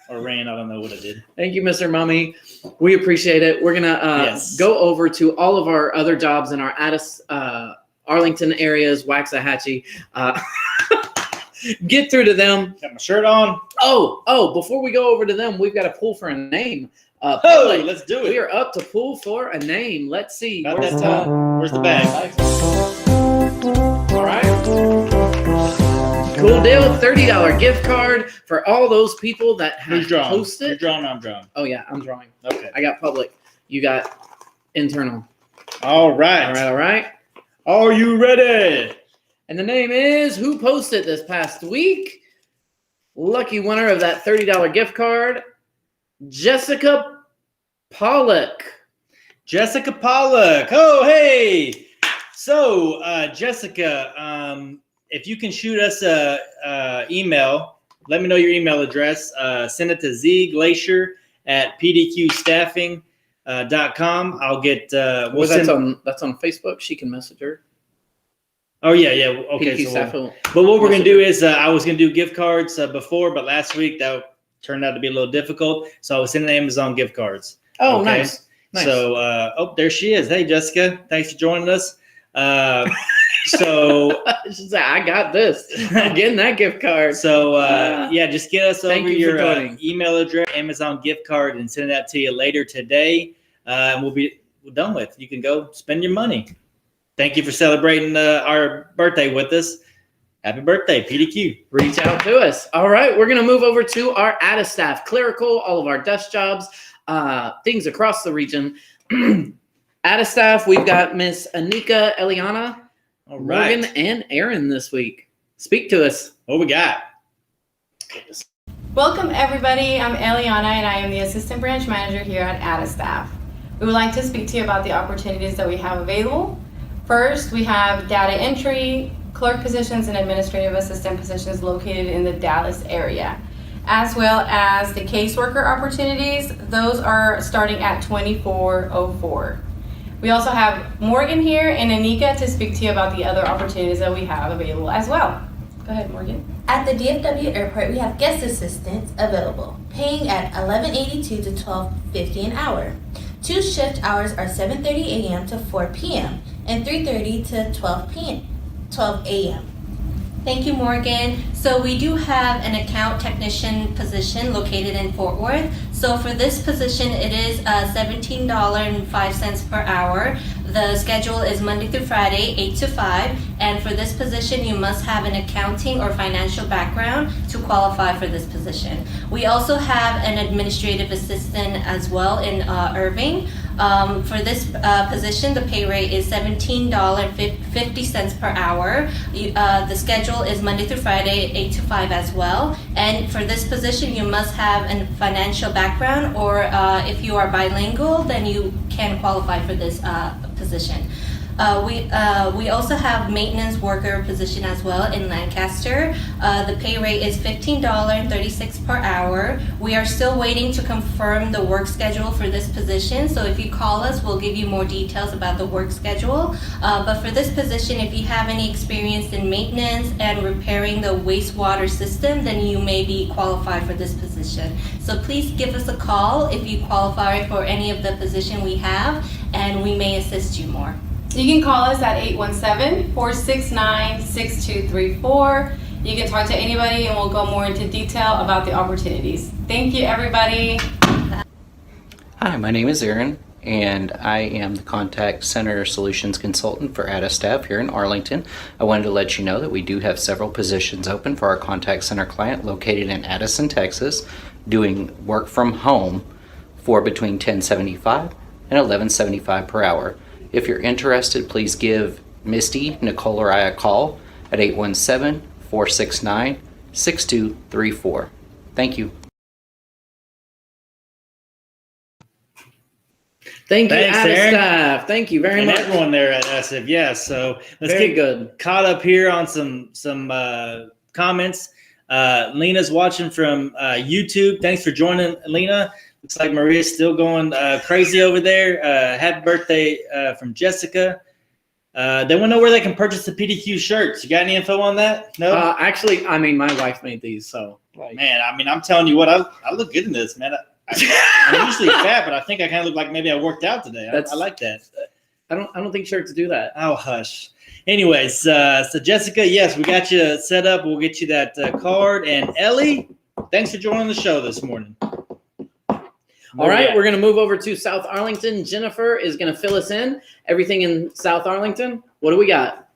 Or ran. I don't know what I did. Thank you, Mr. Mummy. We appreciate it. We're gonna go over to all of our other jobs in our Addis, Arlington areas, Waxahachie. Get through to them. Got my shirt on. Oh! Before we go over to them, we've got to pull for a name. Let's do it. We are up to pull for a name. Let's see. Where's the bag? All right. Cool deal. $30 gift card for all those people that have posted. You're drawing. I'm drawing. Oh yeah, I'm drawing. Okay. I got public. You got internal. All right. All right. Are you ready? And the name is, who posted this past week? Lucky winner of that $30 gift card, Jessica Pollock. Jessica Pollock. Oh, hey. So, Jessica, if you can shoot us a email, let me know your email address. Send it to zglacier@pdqstaffing.com. I'll get. That's on Facebook. She can message her. Oh yeah. Okay. But what we're gonna do is, I was gonna do gift cards before, but last week that turned out to be a little difficult, so I was sending Amazon gift cards. Oh, okay? Nice. So, there she is. Hey, Jessica, thanks for joining us. So she's like, I got this. I'm getting that gift card. So just get us over your email address, Amazon gift card, and send that to you later today. And we'll be done with. You can go spend your money. Thank you for celebrating our birthday with us. Happy birthday, PDQ. Reach out to us. All right, we're going to move over to our Addis staff, clerical, all of our desk jobs, things across the region. Addis staff, we've got Miss Anika, Eliana, Morgan, and Aaron this week. Speak to us. What we got? Welcome, everybody. I'm Eliana, and I am the Assistant Branch Manager here at Addis staff. We would like to speak to you about the opportunities that we have available. First, we have data entry, clerk positions, and administrative assistant positions located in the Dallas area, as well as the caseworker opportunities. Those are starting at $24.04. We also have Morgan here and Anika to speak to you about the other opportunities that we have available as well. Go ahead, Morgan. At the DFW airport, we have guest assistants available, paying at $11.82 to $12.50 an hour. 2 shift hours are 7:30 a.m. to 4 p.m. and 3:30 to 12 a.m. Thank you, Morgan. So we do have an account technician position located in Fort Worth. So for this position, it is $17.05 per hour. The schedule is Monday through Friday, 8 to 5. And for this position, you must have an accounting or financial background to qualify for this position. We also have an administrative assistant as well in Irving. For this position, the pay rate is $17.50 per hour. The schedule is Monday through Friday, 8 to 5 as well. And for this position, you must have a financial background, or if you are bilingual, then you can qualify for this position. We also have maintenance worker position as well in Lancaster. The pay rate is $15.36 per hour. We are still waiting to confirm the work schedule for this position. So if you call us, we'll give you more details about the work schedule. But for this position, if you have any experience in maintenance and repairing the wastewater system, then you may be qualified for this position. So please give us a call if you qualify for any of the position we have, and we may assist you more. You can call us at 817-469-6234. You can talk to anybody and we'll go more into detail about the opportunities. Thank you, everybody. Hi, my name is Aaron, and I am the Contact Center Solutions Consultant for Addis staff here in Arlington. I wanted to let you know that we do have several positions open for our contact center client located in Addison, Texas, doing work from home for between $10.75 and $11.75 per hour. If you're interested, please give Misty, Nicole, or I a call at 817-469-6234. Thank you. Thank you, Thanks, Addis Aaron. staff. Thank you very much. And everyone there at SF. Yeah, so let's Very get good. caught up here on some comments. Lena's watching from YouTube. Thanks for joining, Lena. Looks like Maria's still going crazy over there. Happy birthday from Jessica. They want to know where they can purchase the PDQ shirts. You got any info on that? No? Actually, I mean, my wife made these, so. Man, I mean, I'm telling you what, I look good in this, man. I'm usually fat, but I think I kind of look like maybe I worked out today. I like that. I don't think shirts do that. Oh, hush. Anyways, so Jessica, yes, we got you set up. We'll get you that card. And Ellie, thanks for joining the show this morning. All right, we're going to move over to South Arlington. Jennifer is going to fill us in. Everything in South Arlington. What do we got?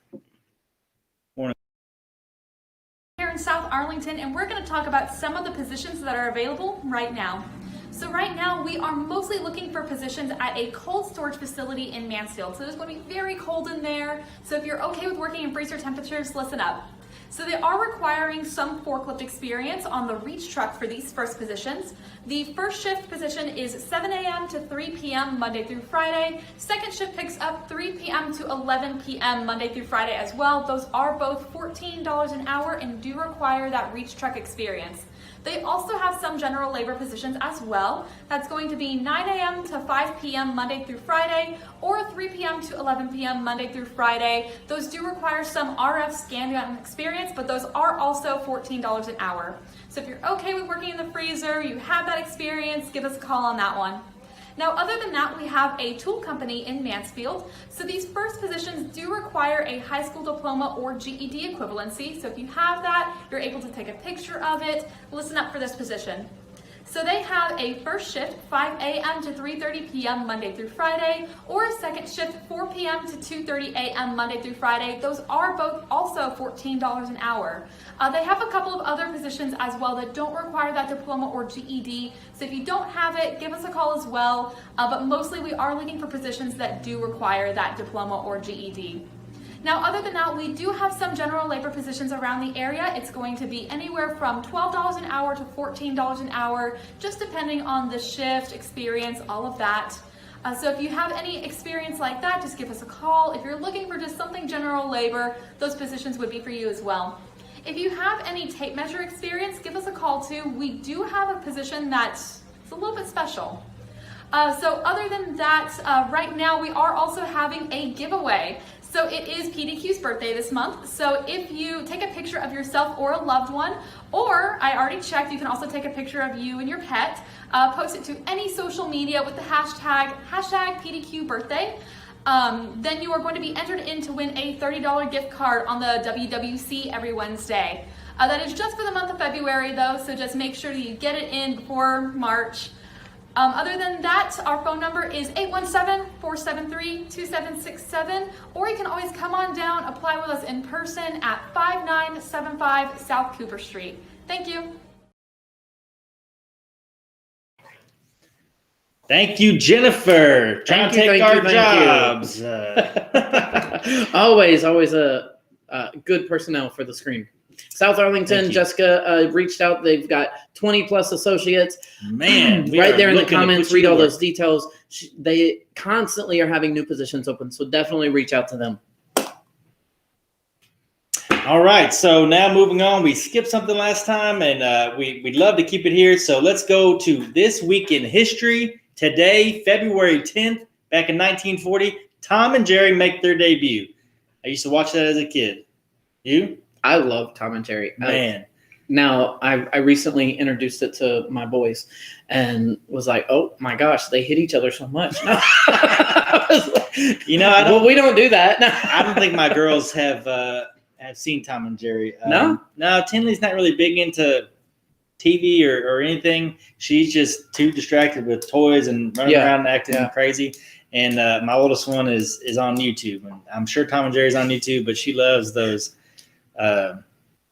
Here in South Arlington, and we're going to talk about some of the positions that are available right now. So right now, we are mostly looking for positions at a cold storage facility in Mansfield. So there's going to be very cold in there. So if you're okay with working in freezer temperatures, listen up. So they are requiring some forklift experience on the reach truck for these first positions. The first shift position is 7 a.m. to 3 p.m. Monday through Friday. Second shift picks up 3 p.m. to 11 p.m. Monday through Friday as well. Those are both $14 an hour and do require that reach truck experience. They also have some general labor positions as well. That's going to be 9 a.m. to 5 p.m. Monday through Friday, or 3 p.m. to 11 p.m. Monday through Friday. Those do require some RF scan gun experience, but those are also $14 an hour. So if you're okay with working in the freezer, you have that experience, give us a call on that one. Now, other than that, we have a tool company in Mansfield. So these first positions do require a high school diploma or GED equivalency. So if you have that, you're able to take a picture of it. Listen up for this position. So they have a first shift, 5 a.m. to 3:30 p.m. Monday through Friday, or a second shift, 4 p.m. to 2:30 a.m. Monday through Friday. Those are both also $14 an hour. They have a couple of other positions as well that don't require that diploma or GED. So if you don't have it, give us a call as well. But mostly we are looking for positions that do require that diploma or GED. Now, other than that, we do have some general labor positions around the area. It's going to be anywhere from $12 an hour to $14 an hour, just depending on the shift, experience, all of that. So if you have any experience like that, just give us a call. If you're looking for just something general labor, those positions would be for you as well. If you have any tape measure experience, give us a call too. We do have a position that's a little bit special. So other than that, right now we are also having a giveaway. So it is PDQ's birthday this month. So if you take a picture of yourself or a loved one, or I already checked, you can also take a picture of you and your pet, post it to any social media with the hashtag PDQ birthday. Then you are going to be entered in to win a $30 gift card on the WWC every Wednesday. That is just for the month of February though, so just make sure that you get it in before March. Other than that, our phone number is 817-473-2767, or you can always come on down, apply with us in person at 5975 South Cooper Street. Thank you. Thank you, Jennifer. Trying to take our jobs. Always a good personnel for the screen. South Arlington, Jessica reached out. They've got 20 plus associates. Man, right there in the comments, read all those details. They constantly are having new positions open, so definitely reach out to them. All right, so now moving on. We skipped something last time, and we'd love to keep it here. So let's go to This Week in History. Today, February 10th, back in 1940, Tom and Jerry make their debut. I used to watch that as a kid. You? I love Tom and Jerry. Man. Now, I recently introduced it to my boys and was like, oh my gosh, they hit each other so much. No. You know, we don't do that. I don't think my girls have seen Tom and Jerry. No? No, Tinley's not really big into TV or anything. She's just too distracted with toys and running around and acting crazy. And my oldest one is on YouTube. And I'm sure Tom and Jerry's on YouTube, but she loves those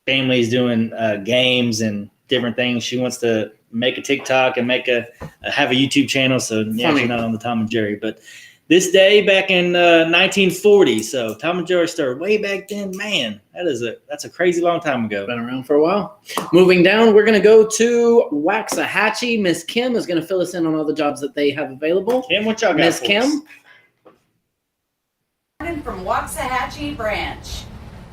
families doing games and different things. She wants to make a TikTok and have a YouTube channel. So yeah, she's not on the Tom and Jerry. But this day back in 1940, so Tom and Jerry started way back then. Man, that's a crazy long time ago. Been around for a while. Moving down, we're going to go to Waxahachie. Miss Kim is going to fill us in on all the jobs that they have available. Kim, what y'all got? Miss Kim. From Waxahachie branch.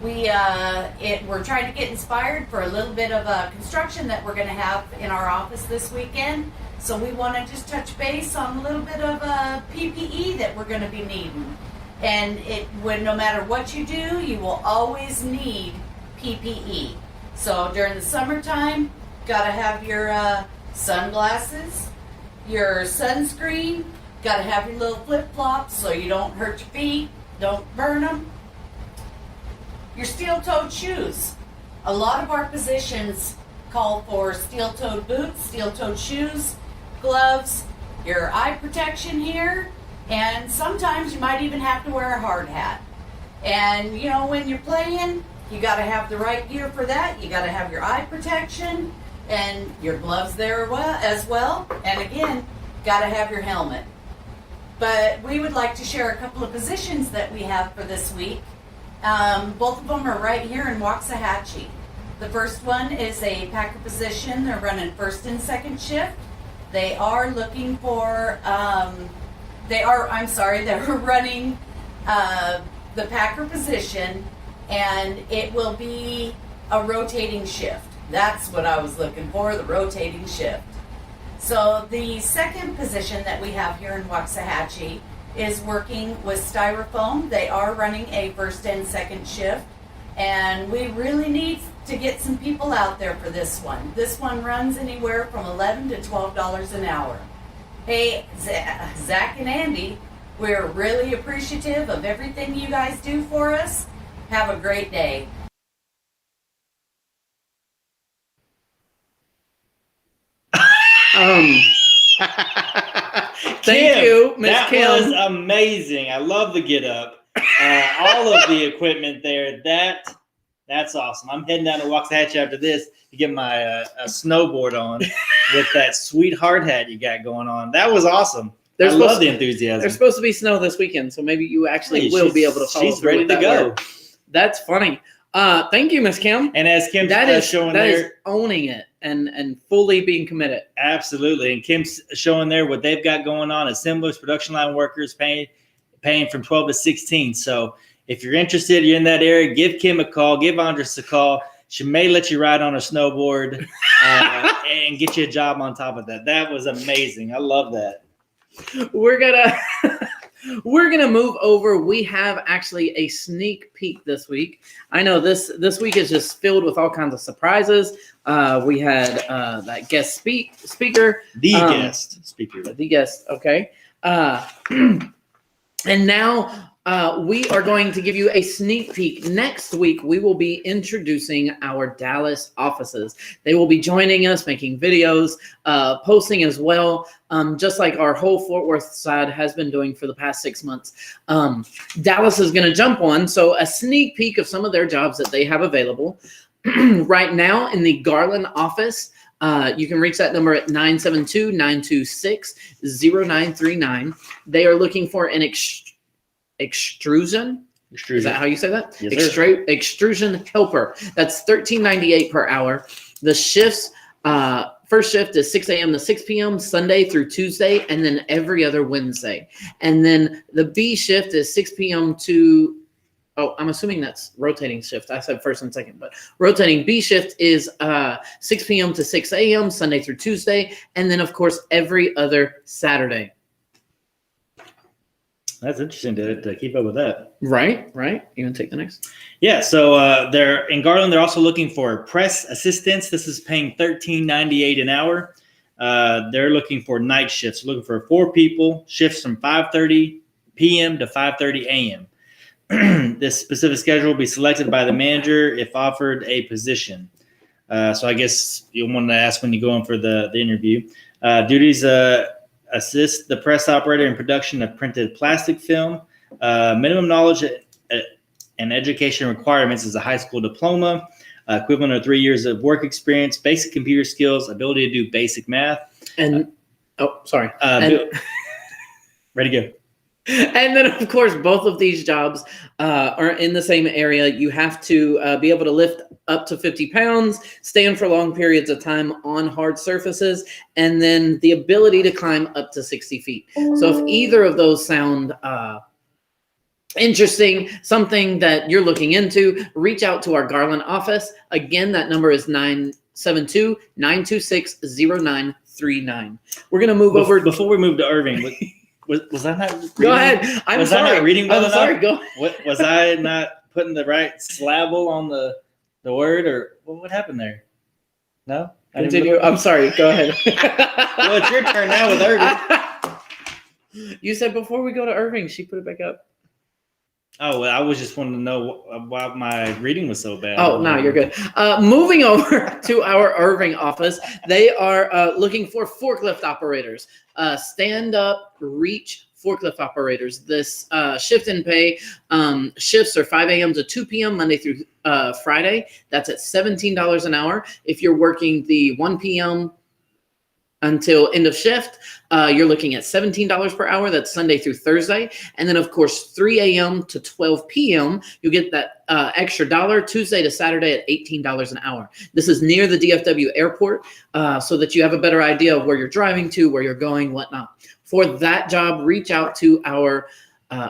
We're trying to get inspired for a little bit of construction that we're going to have in our office this weekend. So we want to just touch base on a little bit of PPE that we're going to be needing. And no matter what you do, you will always need PPE. So during the summertime, got to have your sunglasses, your sunscreen, got to have your little flip-flops so you don't hurt your feet, don't burn them. Your steel-toed shoes. A lot of our positions call for steel-toed boots, steel-toed shoes, gloves, your eye protection here, and sometimes you might even have to wear a hard hat. And you know, when you're playing, you got to have the right gear for that. You got to have your eye protection and your gloves there as well. And again, got to have your helmet. But we would like to share a couple of positions that we have for this week. Both of them are right here in Waxahachie. The first one is a packer position. They're running first and second shift. They are looking for, they're running the packer position, and it will be a rotating shift. That's what I was looking for, the rotating shift. So the second position that we have here in Waxahachie is working with styrofoam. They are running a first and second shift, and we really need to get some people out there for this one. This one runs anywhere from $11 to $12 an hour. Hey, Zach and Andy, we're really appreciative of everything you guys do for us. Have a great day. Thank you, Miss Kim. That was amazing. I love the get up. All of the equipment there. That's awesome. I'm heading down to Waxahachie after this to get my snowboard on with that sweet hard hat you got going on. That was awesome. I love the enthusiasm. There's supposed to be snow this weekend, so maybe you actually will be able to follow She's ready to go. That's funny. Thank you, Miss Kim. And as Kim's showing that there, is owning it and fully being committed. Absolutely. And Kim's showing there what they've got going on. Assemblers, production line workers paying from 12 to 16. So if you're interested, you're in that area, give Kim a call, give Andres a call. She may let you ride on a snowboard and get you a job on top of that. That was amazing. I love that. We're gonna move over. We have actually a sneak peek this week. I know this week is just filled with all kinds of surprises. We had that guest speaker. The guest speaker. The guest, okay. And now we are going to give you a sneak peek. Next week, we will be introducing our Dallas offices. They will be joining us, making videos, posting as well, just like our whole Fort Worth side has been doing for the past 6 months. Dallas is going to jump on, so a sneak peek of some of their jobs that they have available. Right now in the Garland office, you can reach that number at 972-926-0939. They are looking for an extrusion. Is that how you say that? Yes, extrusion helper. That's $13.98 per hour. The shifts, first shift is 6 a.m. to 6 p.m. Sunday through Tuesday, and then every other Wednesday. And then the B shift is 6 p.m. to I'm assuming that's rotating shift. I said first and second, but rotating B shift is 6 p.m. to 6 a.m. Sunday through Tuesday, and then of course every other Saturday. That's interesting to keep up with that. Right. You want to take the next? Yeah, so they're in Garland. They're also looking for press assistants. This is paying $13.98 an hour. They're looking for night shifts. Looking for 4 people, shifts from 5:30 p.m. to 5:30 a.m. This specific schedule will be selected by the manager if offered a position. So I guess you'll want to ask when you go in for the interview. Duties assist the press operator in production of printed plastic film. Minimum knowledge and education requirements is a high school diploma, equivalent of 3 years of work experience, basic computer skills, ability to do basic math. And ready to go. And then, of course, both of these jobs are in the same area. You have to be able to lift up to 50 pounds, stand for long periods of time on hard surfaces, and then the ability to climb up to 60 feet. So if either of those sound interesting, something that you're looking into, reach out to our Garland office. Again, that number is 972-926-0939. 39. We're going to move over. Before we move to Irving, was I not reading? Go ahead. I'm sorry. I not reading well I'm enough? sorry. Go. Was I not putting the right syllable on the word, or what happened there? No? Continue. I'm sorry. Go ahead. Well, it's your turn now with Irving. You said before we go to Irving, she put it back up. Oh, well, I was just wanting to know why my reading was so bad. Oh, no, you're good. Moving over to our Irving office, they are looking for forklift operators, stand-up reach forklift operators. This shift in pay shifts are 5 a.m. to 2 p.m. Monday through Friday. That's at $17 an hour. If you're working the 1 p.m. until end of shift, you're looking at $17 per hour. That's Sunday through Thursday. And then, of course, 3 a.m. to 12 p.m., you get that extra dollar Tuesday to Saturday at $18 an hour. This is near the DFW airport, so that you have a better idea of where you're driving to, where you're going, whatnot. For that job, reach out to our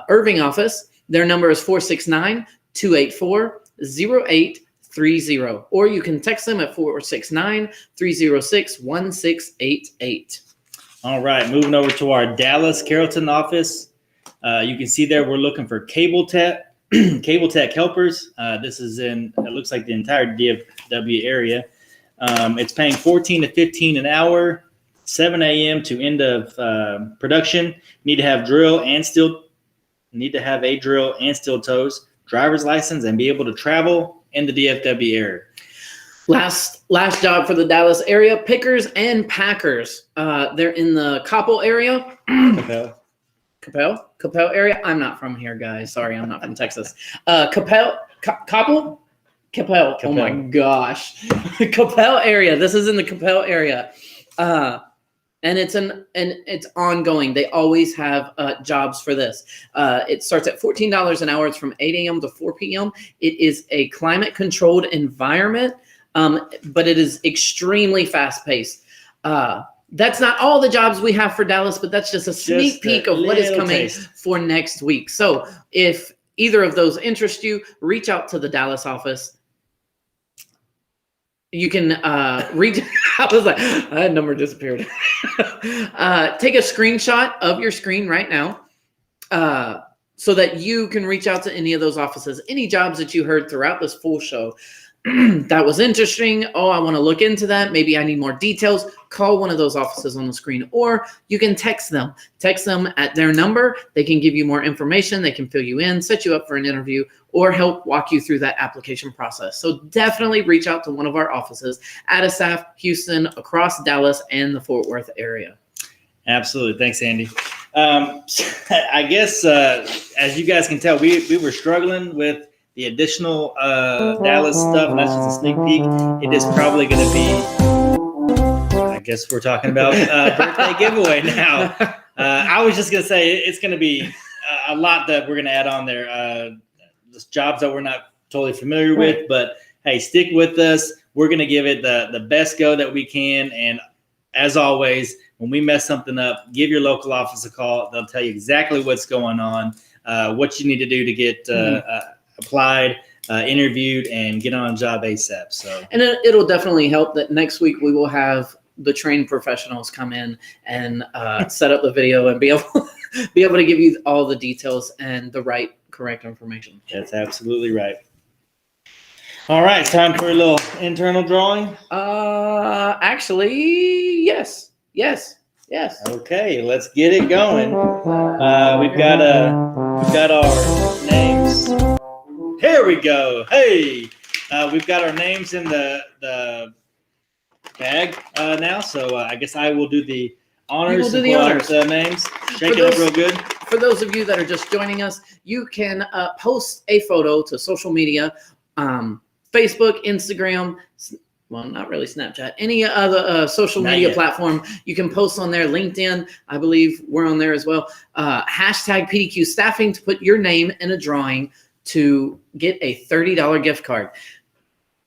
Irving office. Their number is 469-284-0830, or you can text them at 469-306-1688. All right, moving over to our Dallas Carrollton office. You can see there we're looking for cable tech helpers. This is in, it looks like the entire DFW area. It's paying $14 to $15 an hour, 7 a.m. to end of production. Need to have a drill and steel toes, driver's license, and be able to travel in the DFW area. Last job for the Dallas area, pickers and packers. They're in the Coppell area. Coppell area. I'm not from here, guys. Sorry, I'm not from Texas. Coppell. Oh my gosh, Coppell area. This is in the Coppell area, and it's ongoing. They always have jobs for this. It starts at $14 an hour. It's from 8 a.m. to 4 p.m. It is a climate-controlled environment. But it is extremely fast-paced. That's not all the jobs we have for Dallas, but that's just a sneak peek of what is coming for next week. So if either of those interest you, reach out to the Dallas office. You can reach. I was like, that number disappeared. Take a screenshot of your screen right now, so that you can reach out to any of those offices. Any jobs that you heard throughout this full show that was interesting. Oh, I want to look into that. Maybe I need more details. Call one of those offices on the screen, or you can text them. Text them at their number. They can give you more information. They can fill you in, set you up for an interview, or help walk you through that application process. So definitely reach out to one of our offices at Staff, Houston, across Dallas, and the Fort Worth area. Absolutely. Thanks, Andy. I guess, as you guys can tell, we were struggling with the additional Dallas stuff, and that's just a sneak peek. It is probably going to be, I guess we're talking about birthday giveaway now. I was just going to say it's going to be a lot that we're going to add on there. Just jobs that we're not totally familiar with, but hey, stick with us. We're going to give it the best go that we can. And as always, when we mess something up, give your local office a call. They'll tell you exactly what's going on, what you need to do to get applied, interviewed, and get on a job ASAP. So, and it'll definitely help that next week we will have the trained professionals come in and set up the video and be able to give you all the details and the correct information. That's absolutely right. All right, time for a little internal drawing. Actually, yes. Okay, let's get it going. We've got our names. Here we go. Hey, we've got our names in the bag now. So I guess I will do the honors. You will do the honors. Names. Shake it up real good. For those of you that are just joining us, you can post a photo to social media, Facebook, Instagram. Well, not really Snapchat. Any other social media platform, you can post on there. LinkedIn, I believe we're on there as well. Hashtag PDQ Staffing to put your name in a drawing to get a $30 gift card.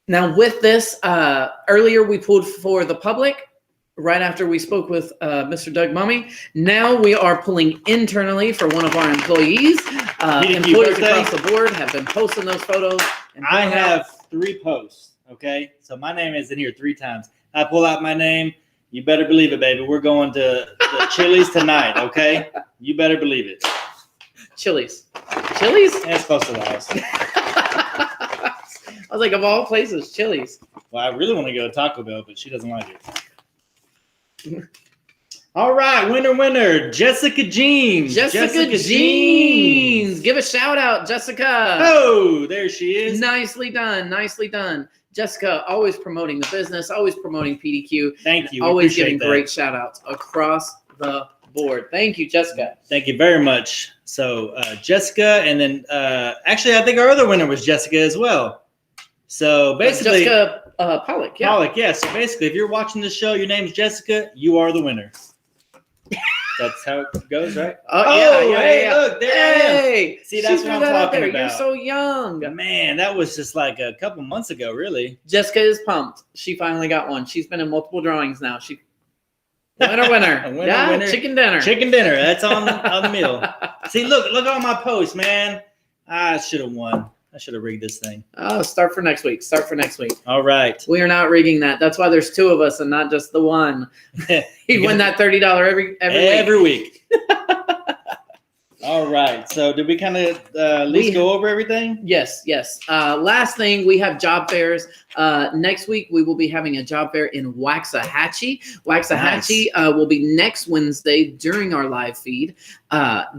Now with this, earlier we pulled for the public right after we spoke with Mr. Doug Mummy. Now we are pulling internally for one of our employees. Employees across the board have been posting those photos. I have 3 posts. Okay, so my name is in here 3 times. I pull out my name. You better believe it, baby. We're going to Chili's tonight, okay? You better believe it. Chili's. Chili's? That's close to the house. I was like, of all places, Chili's. Well, I really want to go to Taco Bell, but she doesn't like it. All right, winner, Jessica Jeans. Jessica Jeans. Give a shout out, Jessica. Oh, there she is. Nicely done. Nicely done. Jessica, always promoting the business, always promoting PDQ. Thank you. Always giving great shout outs across the board. Thank you, Jessica. Thank you very much. So Jessica, and then actually I think our other winner was Jessica as well. So basically, Jessica Pollock. Yeah. Pollock, yeah. So basically, if you're watching the show, your name's Jessica, you are the winner. That's how it goes, right? Yeah. Look, there I am. See, that's She what I'm threw that out talking there. about. You're so young. Man, that was just like a couple months ago, really. Jessica is pumped. She finally got one. She's been in multiple drawings now. Winner. Winner. Chicken dinner. Chicken dinner. That's on the meal. See, look on my post, man. I should have won. I should have rigged this thing. Oh, start for next week. All right. We are not rigging that. That's why there's two of us and not just the one. He win that $30 every week. All right. So did we kind of at least go over everything? Yes. Last thing, we have job fairs. Next week, we will be having a job fair in Waxahachie. Waxahachie will be next Wednesday during our live feed.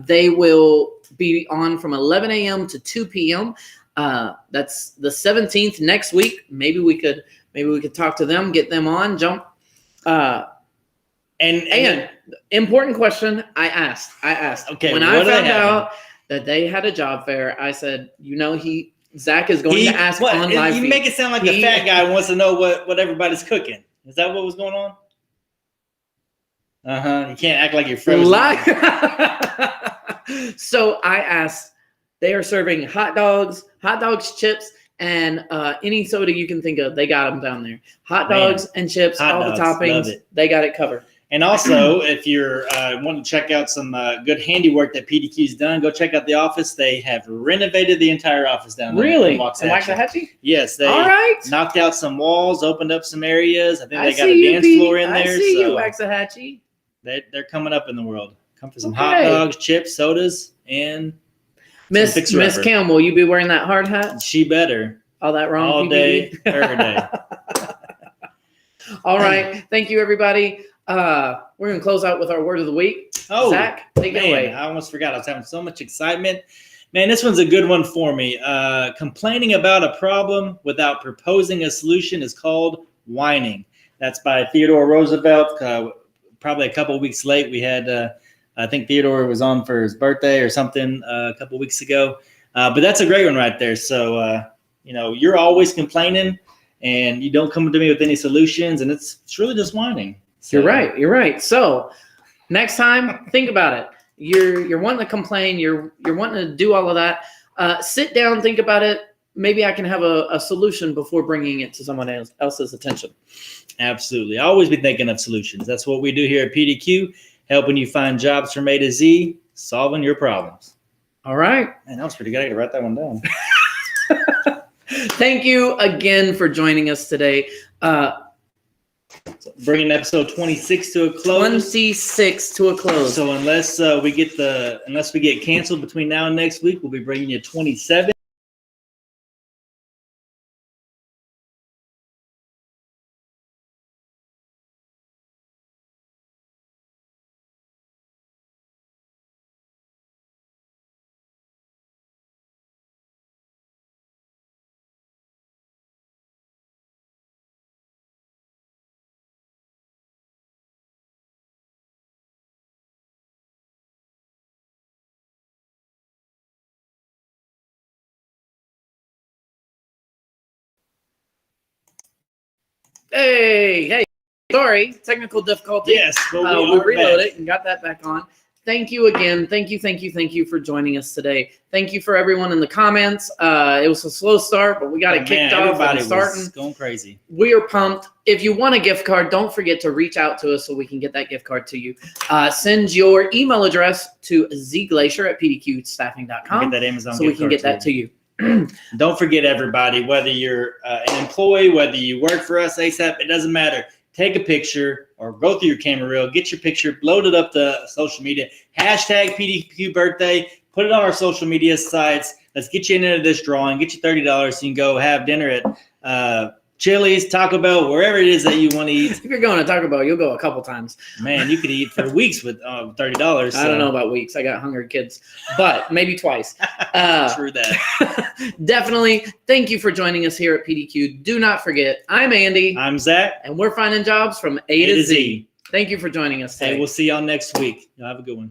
They will be on from 11 a.m. to 2 p.m. That's the 17th next week. Maybe we could talk to them, get them on, jump. And important question I asked. Okay. When I found out that they had a job fair, I said, Zach is going to ask on live feed. You make it sound like the fat guy wants to know what everybody's cooking. Is that what was going on? You can't act like you're frozen. So I asked, they are serving hot dogs, chips, and any soda you can think of. They got them down there. Hot dogs and chips, all the toppings. They got it covered. And also, if you're wanting to check out some good handiwork that PDQ's done, go check out the office. They have renovated the entire office down there. Really? In Waxahachie? Yes. They knocked out some walls, opened up some areas. I think they got a dance floor in there. I see you, Waxahachie. They're coming up in the world. Come for some hot dogs, chips, sodas, and Miss Kim, will you be wearing that hard hat? She better. All that wrong. All day, every day. All right. Thank you, everybody. We're going to close out with our word of the week. Oh, Zach, take it away. I almost forgot. I was having so much excitement. Man, this one's a good one for me. Complaining about a problem without proposing a solution is called whining. That's by Theodore Roosevelt. Probably a couple of weeks late. We had, I think Theodore was on for his birthday or something a couple of weeks ago. But that's a great one right there. So, you're always complaining and you don't come to me with any solutions, and it's really just whining. So. You're right. So next time, think about it. You're wanting to complain. You're wanting to do all of that. Sit down, think about it. Maybe I can have a solution before bringing it to someone else's attention. Absolutely. Always be thinking of solutions. That's what we do here at PDQ, helping you find jobs from A to Z, solving your problems. All right. Man, that was pretty good. I got to write that one down. Thank you again for joining us today. Bringing episode 26 to a close. So unless we get canceled between now and next week, we'll be bringing you 27. Hey, sorry, technical difficulty. Yes, but we reload it and got that back on. Thank you again. Thank you for joining us today. Thank you for everyone in the comments. It was a slow start, but we got it kicked off and starting. Going crazy. We are pumped. If you want a gift card, don't forget to reach out to us so we can get that gift card to you. Send your email address to zglacier@pdqstaffing.com Get that Amazon so we gift can card get that to you. Don't forget, everybody, whether you're an employee, whether you work for us ASAP, it doesn't matter. take a picture or go through your camera reel, get your picture, load it up to social media, hashtag PDQ birthday, put it on our social media sites. Let's get you into this drawing, get you $30 so you can go have dinner at Chili's, Taco Bell, wherever it is that you want to eat. If you're going to Taco Bell, you'll go a couple times. Man, you could eat for weeks with $30. So. I don't know about weeks. I got hungry kids, but maybe twice. True that. Definitely. Thank you for joining us here at PDQ. Do not forget, I'm Andy. I'm Zach. And we're finding jobs from A to Z. Thank you for joining us today. Hey, we'll see y'all next week. Y'all have a good one.